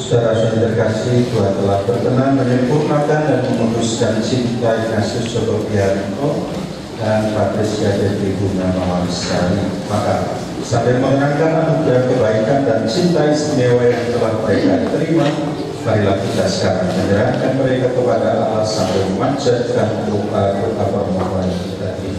Saudara-saudara terkasih, Tuhan telah berkenan menyempurnakan dan memutuskan cinta Ignatius Jogobianto dan Patricia Petri Bunga Mawarsari. Maka sambil mengenangkan anugerah kebaikan dan cinta istimewa yang telah mereka terima, marilah kita sekarang menyerahkan mereka kepada Allah sambil memanjatkan doa permohonan kita ini.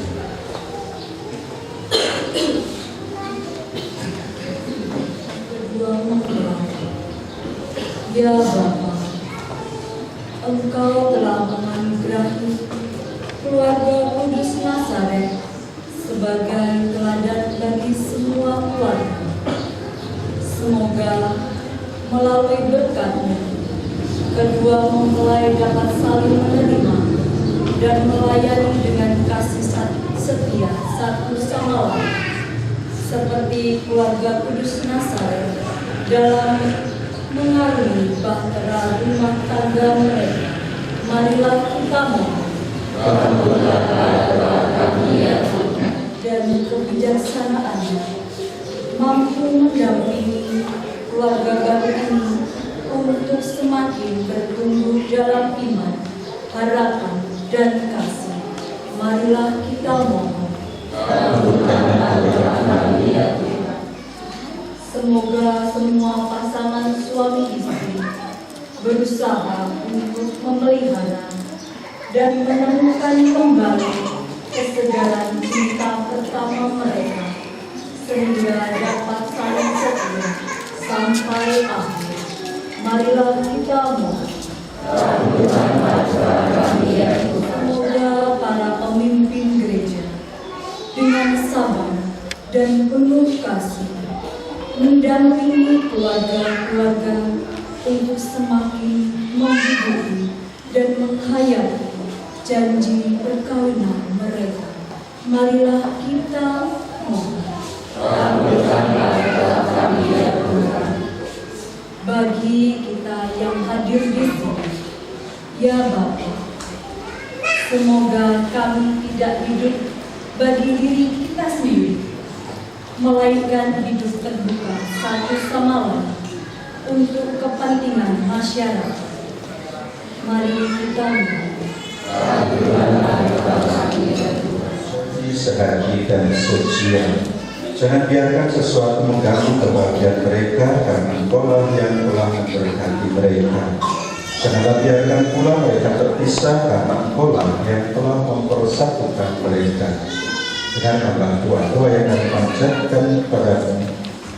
Ya Bapa, Engkau telah menganugerahi keluarga Kudus Nazaret sebagai teladan bagi semua keluarga. Semoga melalui berkat-Nya, kedua mempelai dapat saling menerima dan melayani dengan kasih setia satu sama lain, seperti keluarga Kudus Nazaret dalam mengarungi bahtera rumah tangga mereka. Marilah kita mohon dan kebijaksanaannya mampu mendampingi keluarga baru ini untuk semakin bertumbuh dalam iman, harapan, dan kasih. Marilah kita mohon. Semoga semua pasangan suami istri berusaha untuk memelihara dan menemukan kembali kesegaran cinta pertama mereka, sehingga dapat saling setia sampai akhir. Marilah kita mohon. Semoga para pemimpin gereja dengan sabar dan penuh kasih mendampingi keluarga-keluarga untuk semakin menghidupi dan menghayati janji perkawinan mereka. Marilah kita mohon. Bagi kita yang hadir di sini, ya Bapa, semoga kami tidak hidup bagi diri kita sendiri, melainkan hidup terbuka satu sama lain untuk kepentingan masyarakat. Mari kita sehati dan sucian. Jangan biarkan sesuatu mengganggu kebahagiaan mereka, karena Engkaulah yang telah memberkati mereka. Janganlah biarkan pula mereka terpisah, karena Engkaulah yang telah mempersatukan mereka. Dengarkanlah doa-doa yang kami panjatkan padamu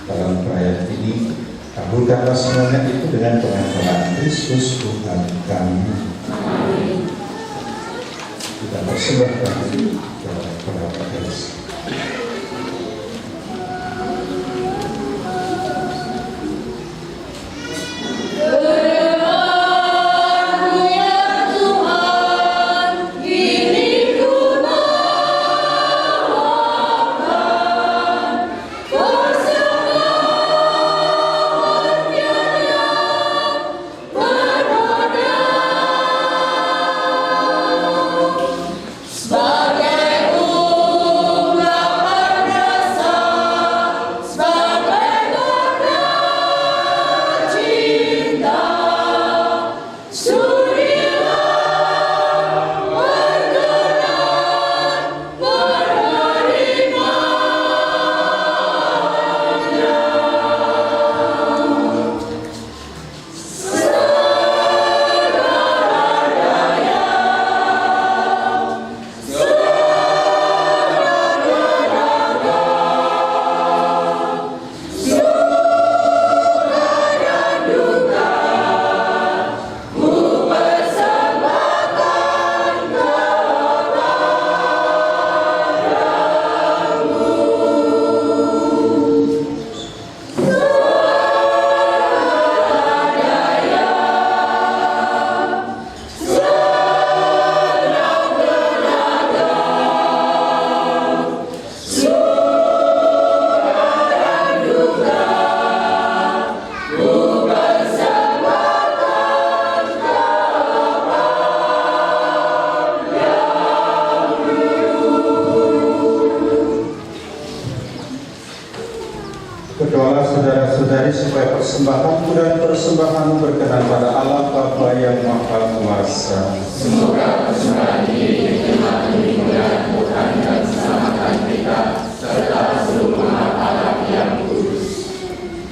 dalam perayaan ini. Kabulkanlah semuanya itu dengan pengakuan Kristus Tuhan kami. Kita persembahkan dalam perayaan ini. Berdoalah saudara-saudari supaya persembahanku dan persembahanmu berkenan pada Allah Bapa yang Maha Kuasa. Semoga persembahan ini diterima demi kemuliaan Tuhan dan keselamatan kita, serta seluruh umat Allah yang kudus.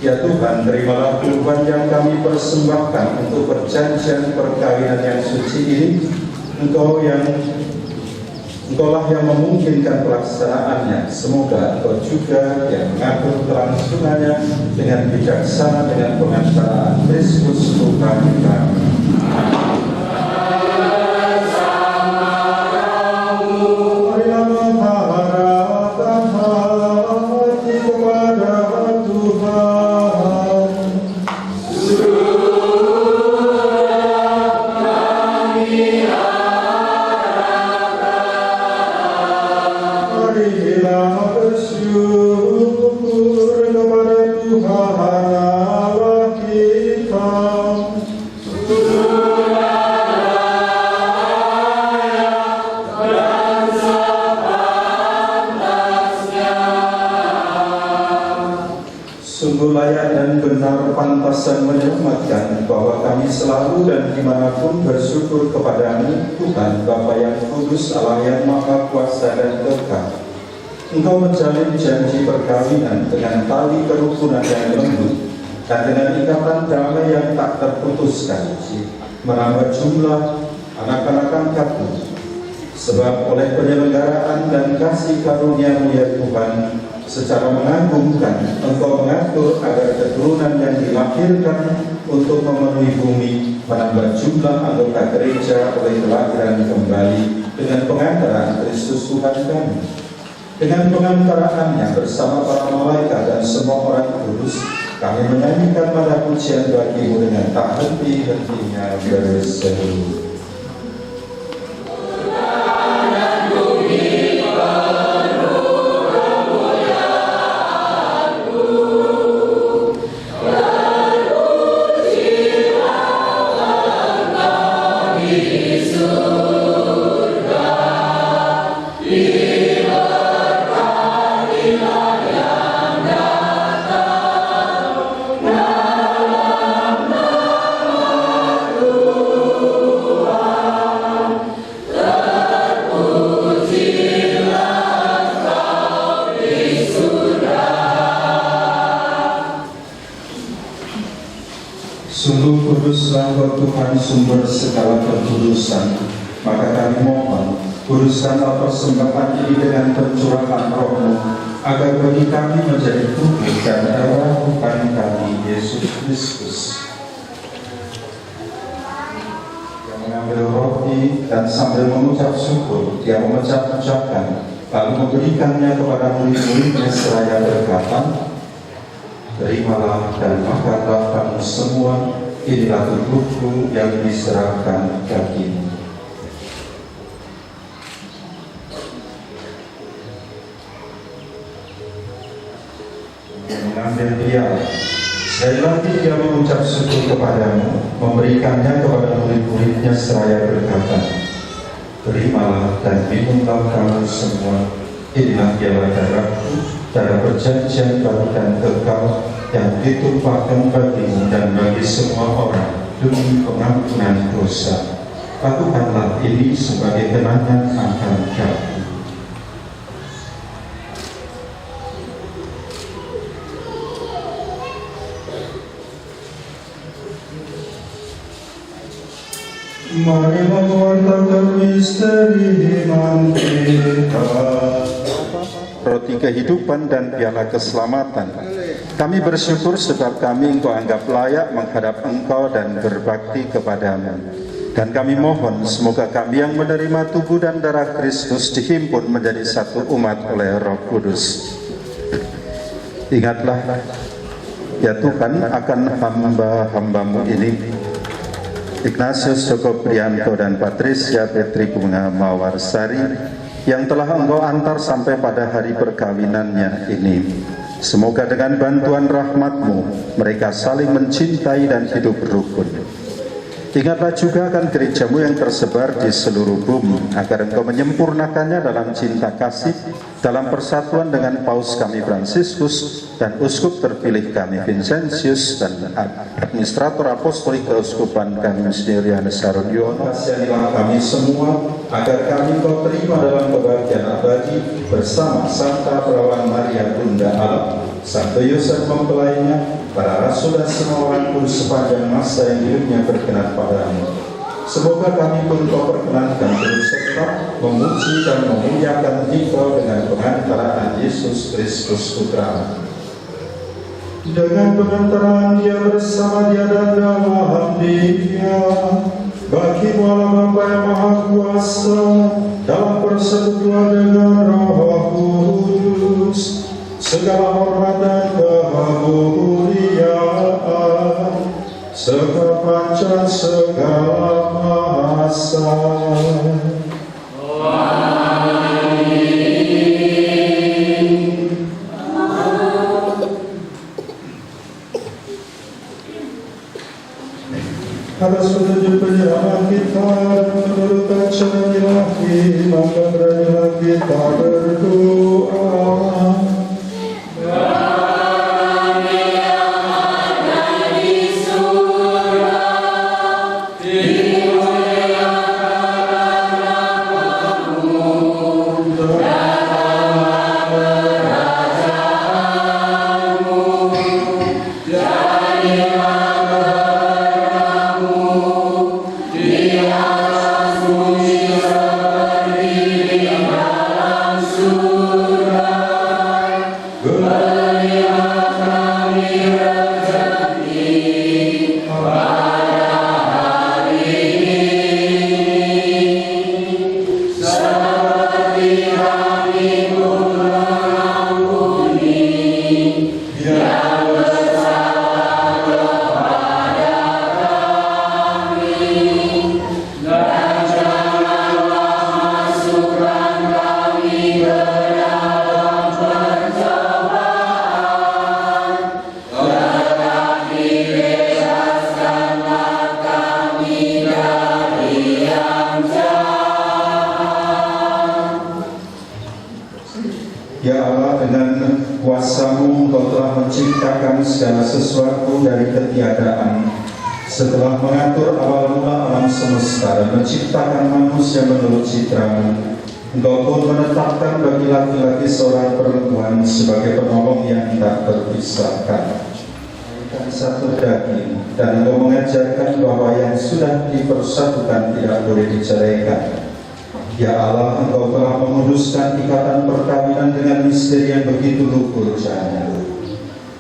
Ya Tuhan, terimalah kurban yang kami persembahkan untuk perjanjian perkawinan yang suci ini. Engkaulah yang memungkinkan pelaksanaannya. Semoga Engkau juga yang mengatur kelangsungannya dengan bijaksana dengan pengantaraan Kristus Tuhan kami. Tuhan Sungguh layak dan benar, pantas dan menyelamatkan bahwa kami selalu dan dimanapun bersyukur kepadamu, Tuhan Bapa yang kudus, Allah yang maha kuasa dan kekal. Engkau menjalin janji perkawinan dengan tali kerukunan yang lembut dan dengan ikatan damai yang tak terputuskan, menambah jumlah anak-anak angkatmu. Sebab oleh penyelenggaraan dan kasih karunia-Mu ya Tuhan, secara mengagumkan Engkau mengatur agar keturunan yang dilahirkan untuk memenuhi bumi menambah jumlah anggota gereja oleh kelahiran kembali dengan pengantaran Kristus Tuhan kami. Dengan pengantaraannya bersama para malaikat dan semua orang kudus, kami menyanyikan pada pujian bagi-Mu dengan tak henti-hentinya berseru. Sungguh kuduslah Engkau Tuhan, sumber segala kekudusan. Maka kami mohon, kuduskanlah persembahan ini dengan pencurahan Roh-Mu, agar bagi kami menjadi tubuh dan darah Tuhan kami Yesus Kristus. Yang mengambil roti dan sambil mengucap syukur, Dia memecah-mecahkan, lalu memberikannya kepada murid-muridnya seraya berkata, "Terimalah dan makanlah kamu semua, inilah tubuhku yang diserahkan bagimu." Mengambil piala, sekali lagi Dia mengucap syukur kepadamu, memberikannya kepada murid-muridnya seraya berkata, "Terimalah dan minumlah kamu semua, inilah piala darahku, darah perjanjian baru dan kekal yang ditumpahkan bagimu dan bagi semua orang demi pengampunan dosa. Lakukanlah ini sebagai kenangan akan kami." Mari mewartakan misteri iman kita. Roti kehidupan dan piala keselamatan. Kami bersyukur sebab kami Engkau anggap layak menghadap Engkau dan berbakti kepadamu. Dan kami mohon semoga kami yang menerima tubuh dan darah Kristus dihimpun menjadi satu umat oleh Roh Kudus. Ingatlah ya Tuhan akan hamba-hamba-Mu ini, Ignatius Joko Prianto dan Patricia Petri Bunga Mawarsari, yang telah Engkau antar sampai pada hari perkawinannya ini. Semoga dengan bantuan rahmat-Mu mereka saling mencintai dan hidup rukun. Ingatlah juga akan gereja-Mu yang tersebar di seluruh bumi, agar Engkau menyempurnakannya dalam cinta kasih, dalam persatuan dengan Paus kami Fransiskus dan Uskup terpilih kami Vincentius dan Administrator Apostolik Keuskupan kami Monsignor Yohanes Saron Yono. Kasihanilah kami semua, agar kami Kau terima dalam kebahagiaan abadi bersama Santa Perawan Maria Bunda Allah, Santo Yosef mempelainya, para rasul dan semua orang kudus sepanjang masa yang hidupnya berkenan padamu. Semoga kami pun Kau perkenankan terus tetap memuji dan memuliakan Engkau dengan pengantaraan Yesus Kristus Putra. Dengan pengantaraan Dia bersama Dia dan dalam Dia, bagi-Mu Allah Bapa yang Maha Kuasa, dalam persekutuan dengan Roh Kudus, segala hormat dan kemuliaan sepanjang segala masa. Atas petunjuk penyerahan kita menurut acara ilahi, maka beranilah kita berdoa. Beranilah Ya Allah, dengan kuasa-Mu Engkau telah menciptakan segala sesuatu dari ketiadaan. Setelah mengatur awal mula alam semesta dan menciptakan manusia menurut citra-Mu, Engkau pun menetapkan bagi laki-laki seorang perempuan sebagai penolong yang tak terpisahkan. Dan satu daging, dan Engkau mengajarkan bahwa yang sudah dipersatukan tidak boleh diceraikan. Ya Allah, Engkau telah menguduskan ikatan perkawinan dengan misteri yang begitu luhur jaya.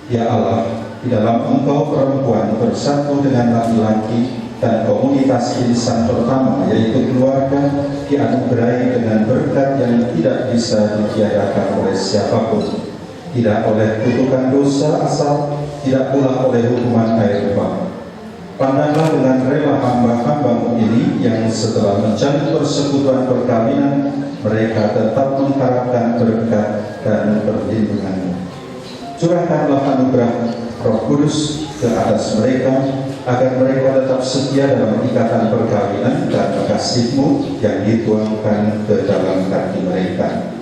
Ya Allah, di dalam Engkau perempuan bersatu dengan laki-laki dan komunitas insan pertama, yaitu keluarga, dianugerahi dengan berkat yang tidak bisa ditiadakan oleh siapapun, tidak oleh kutukan dosa asal, tidak pula oleh hukuman air bah. Pandanglah dengan rela hamba-hamba-Mu ini yang setelah menjalin persekutuan perkawinan, mereka tetap mengharapkan berkat dan perlindungan-Mu. Curahkanlah anugerah Roh Kudus ke atas mereka, agar mereka tetap setia dalam ikatan perkawinan dan kasih-Mu yang dituangkan ke dalam hati mereka.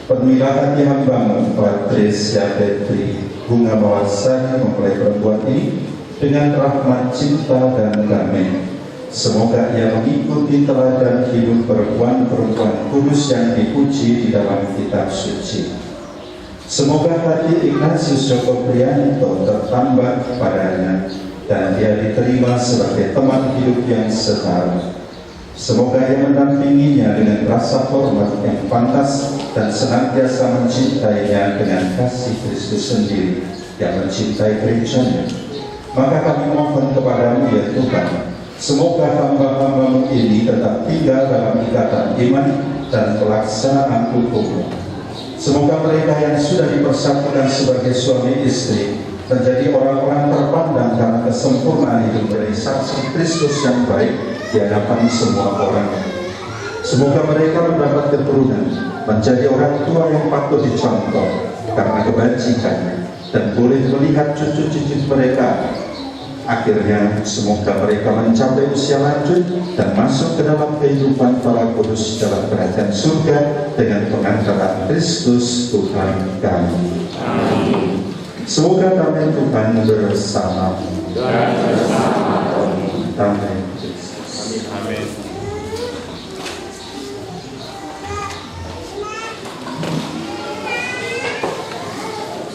Penuhilah hati hamba-Mu, Patricia Petri Bunga Mawarsari, mempelai perempuan ini, dengan rahmat, cinta, dan damai. Semoga ia mengikuti teladan hidup perempuan-perempuan kudus yang dipuji di dalam kitab suci. Semoga hati Ignatius Joko Prianto tertambah padanya dan dia diterima sebagai teman hidup yang setara. Semoga ia mendampinginya dengan rasa hormat yang pantas dan senantiasa mencintainya dengan kasih Kristus sendiri yang mencintai gerejanya. Maka kami mohon kepadamu ya Tuhan, semoga hamba-hamba-Mu ini tetap tinggal dalam ikatan iman dan pelaksanaan hukum. Semoga mereka yang sudah dipersatukan sebagai suami istri menjadi orang-orang terpandang karena kesempurnaan hidup dari saksi Kristus yang baik di hadapan semua orang. Semoga mereka mendapat keturunan, menjadi orang tua yang patut dicontoh karena kebajikannya, dan boleh melihat cucu-cucu mereka. Akhirnya semoga mereka mencapai usia lanjut dan masuk ke dalam kehidupan para kudus dalam kerajaan surga dengan pengantaran Kristus Tuhan kami. Amin. Semoga damai Tuhan bersamamu. Damai Kristus. Amin.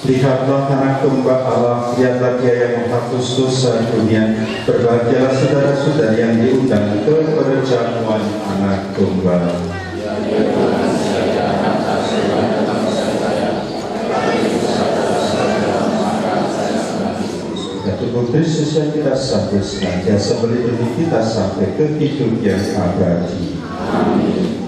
Lihatlah anak domba Allah, lihatlah Dia yang menghapus dosa dunia. Berbahagialah saudara-saudara yang diundang ke perjamuan anak domba. Ya tubuh Kristus yang kita sampai senantiasa melindungi kita sampai ke hidup yang abadi. Amin.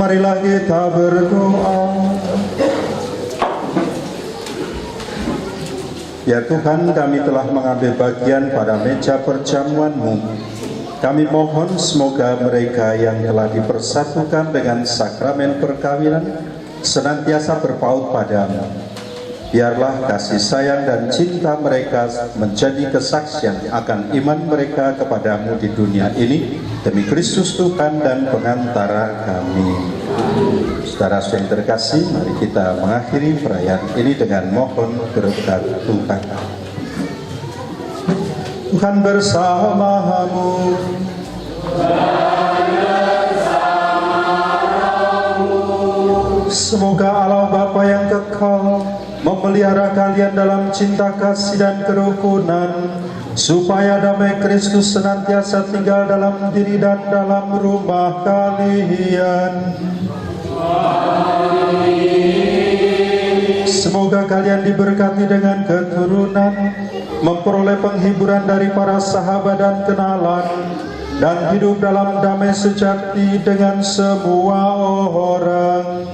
Marilah kita berdoa. Ya Tuhan, kami telah mengambil bagian pada meja perjamuan-Mu. Kami mohon semoga mereka yang telah dipersatukan dengan sakramen perkawinan senantiasa berpaut padamu. Biarlah kasih sayang dan cinta mereka menjadi kesaksian akan iman mereka kepadamu di dunia ini, demi Kristus Tuhan dan pengantara kami. Saudara yang terkasih, mari kita mengakhiri perayaan ini dengan mohon berkat Tuhan. Tuhan bersamamu. Semoga Allah Bapa yang kekal memelihara kalian dalam cinta kasih dan kerukunan, supaya damai Kristus senantiasa tinggal dalam diri dan dalam rumah kalian. Semoga kalian diberkati dengan keturunan, memperoleh penghiburan dari para sahabat dan kenalan, dan hidup dalam damai sejati dengan semua orang.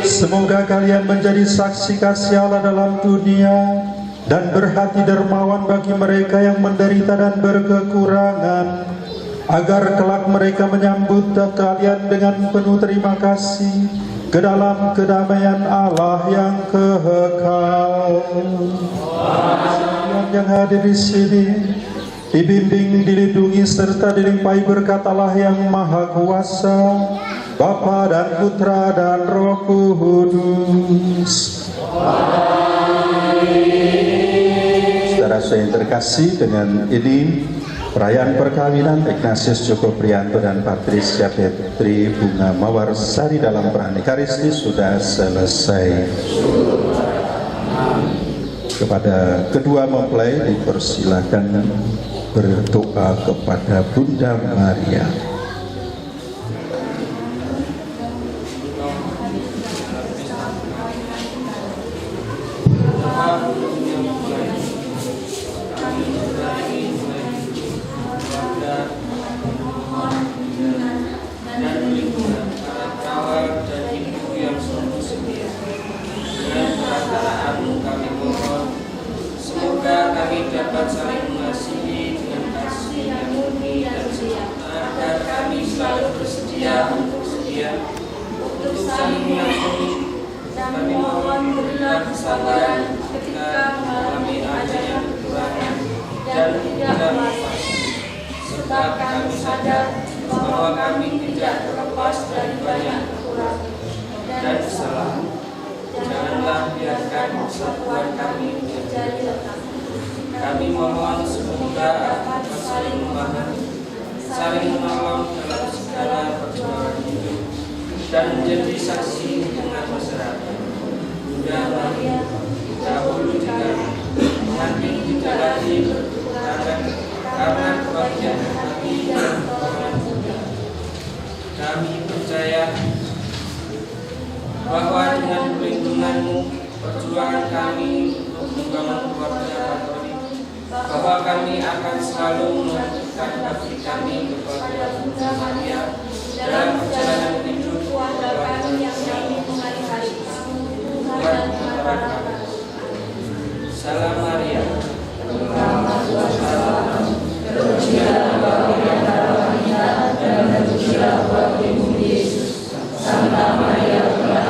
Semoga kalian menjadi saksi kasih Allah dalam dunia, dan berhati dermawan bagi mereka yang menderita dan berkekurangan, agar kelak mereka menyambut kalian dengan penuh terima kasih ke dalam kedamaian Allah yang kekal. Yang hadir di sini dibimbing, dilindungi serta dilimpahi berkat Allah yang Maha Kuasa, Bapa dan Putra dan Roh Kudus. Saudara yang terkasih, dengan ini perayaan perkawinan Ignatius Joko Priyanto dan Patricia Petri Bunga Mawarsari dalam pernikahan Kristus sudah selesai. Kepada kedua mempelai dipersilakan berdoa kepada Bunda Maria. Kami mohon semoga dapat saling memahami, saling menolong dalam segala perjuangan hidup, dan menjadi saksi dengan masyarakat. Bunda Maria, dahulu dengan nanti tidak lagi berkekurangan karena kebahagiaan hati dan pertolongan Bunda. Kami percaya bahwa dengan perlindungan-Mu, perjuangan kami untuk membangun keluarga Katolik, bahwa kami akan selalu menunjukkan bakti kami kepada Bunda Maria dalam perjalanan hidup keluarga kami yang kami menghari-hari. Tuhan antara kami. Salam Maria. Terpujilah Engkau di antara wanita, dan terpujilah buah tubuhmu Yesus. Santa Maria Bunda,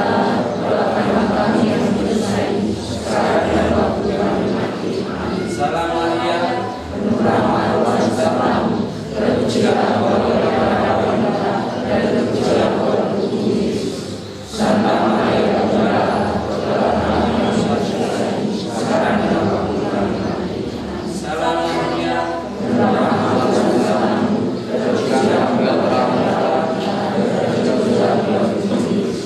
doakanlah kami yang berdosa, sekarang dan waktu kami mati. Salam Maria, penuh rahmat Tuhan bersamamu. Terpujilah Engkau di antara wanita, dan terpujilah buah tubuhmu Yesus. Santa Maria Bunda, doakanlah kami yang berdosa, sekarang dan waktu kami mati. Salam Maria, penuh rahmat Tuhan bersamamu. Terpujilah Engkau di antara wanita, dan terpujilah buah tubuhmu Yesus.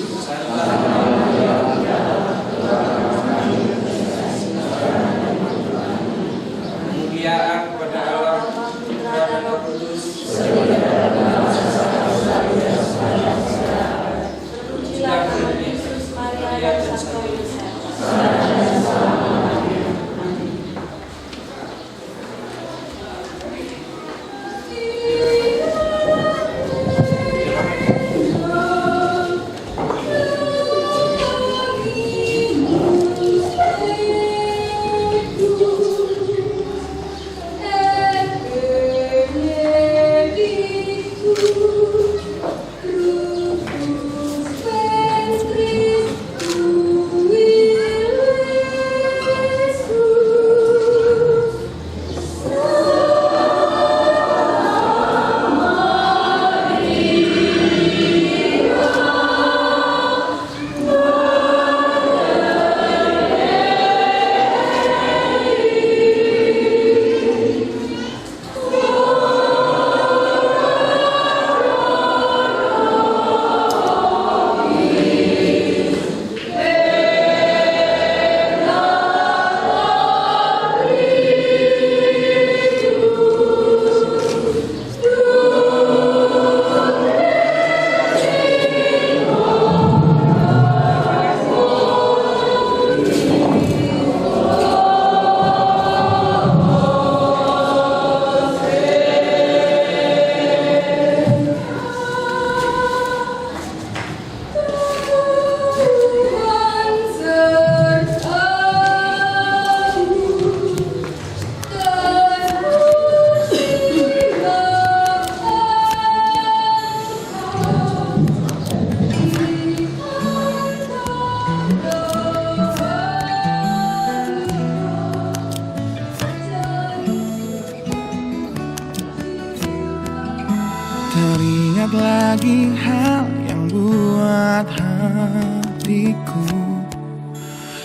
lagi hal yang buat hatiku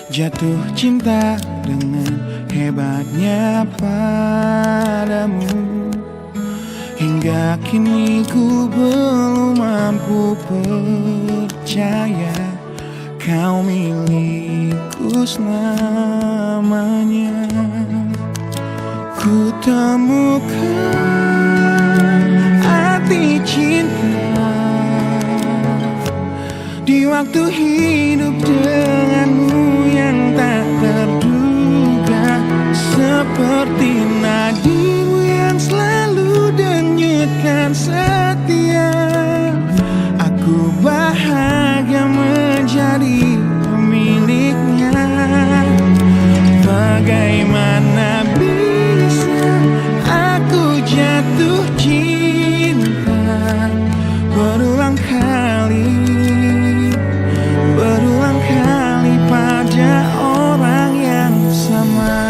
jatuh cinta dengan hebatnya padamu. Hingga kini ku belum mampu percaya kau milikku selamanya. Ku temukan arti cinta di waktu hidup denganmu yang tak terduga, seperti nadimu yang selalu denyutkan setia. Aku bahagia menjadi pemiliknya. Bagaimana bisa aku jatuh cinta berulang kali pada orang yang sama.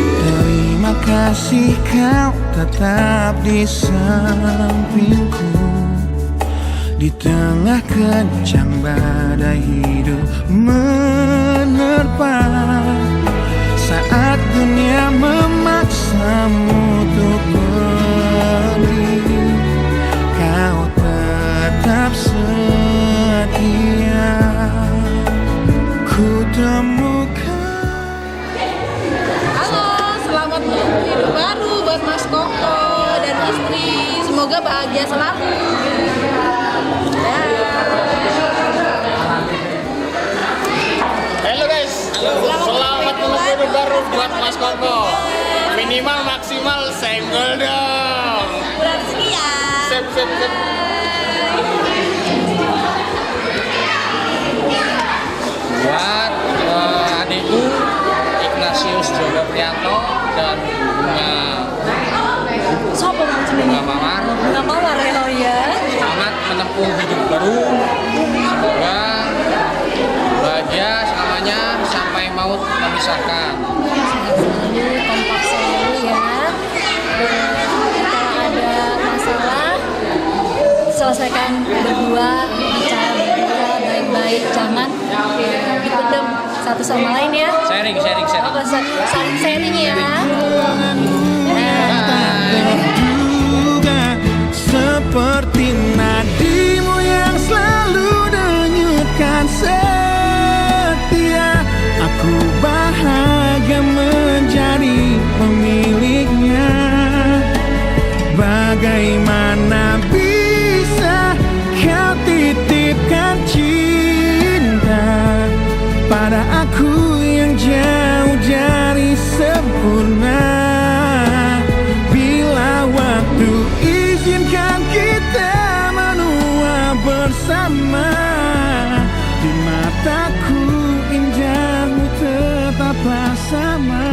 Terima kasih kau tetap di sampingku di tengah kencang badai hidup menerpa. Saat dunia memaksamu untuk pergi, kau tetap setia. Ku temukan. Halo, selamat hidup baru buat Mas Koko dan istri. Semoga bahagia selalu. Halo guys, selamat hidup baru buat Mas Koko. Minimal maksimal senggol dong. Bulan sini ya. Sip. Buat adikku Ignatius Joko Priyanto dan Bunga Mawar. Bunga Mawar ya. Selamat menempuh hidup baru. Semoga bahagia selamanya sampai maut memisahkan. Selalu kompak selalu ya. Kalau ada masalah selesaikan berdua, bicara berdua baik-baik, jangan dipendam satu sama lain ya. Sharing. Saling sharing ya. Seperti nadimu yang selalu denyutkan setia. Aku bahagia menjadi pemiliknya. Bagaimana bisa kau titipkan cinta pada aku yang jauh dari sempurna. Bila waktu izinkan kita menua bersama, di mataku indahmu tetaplah sama.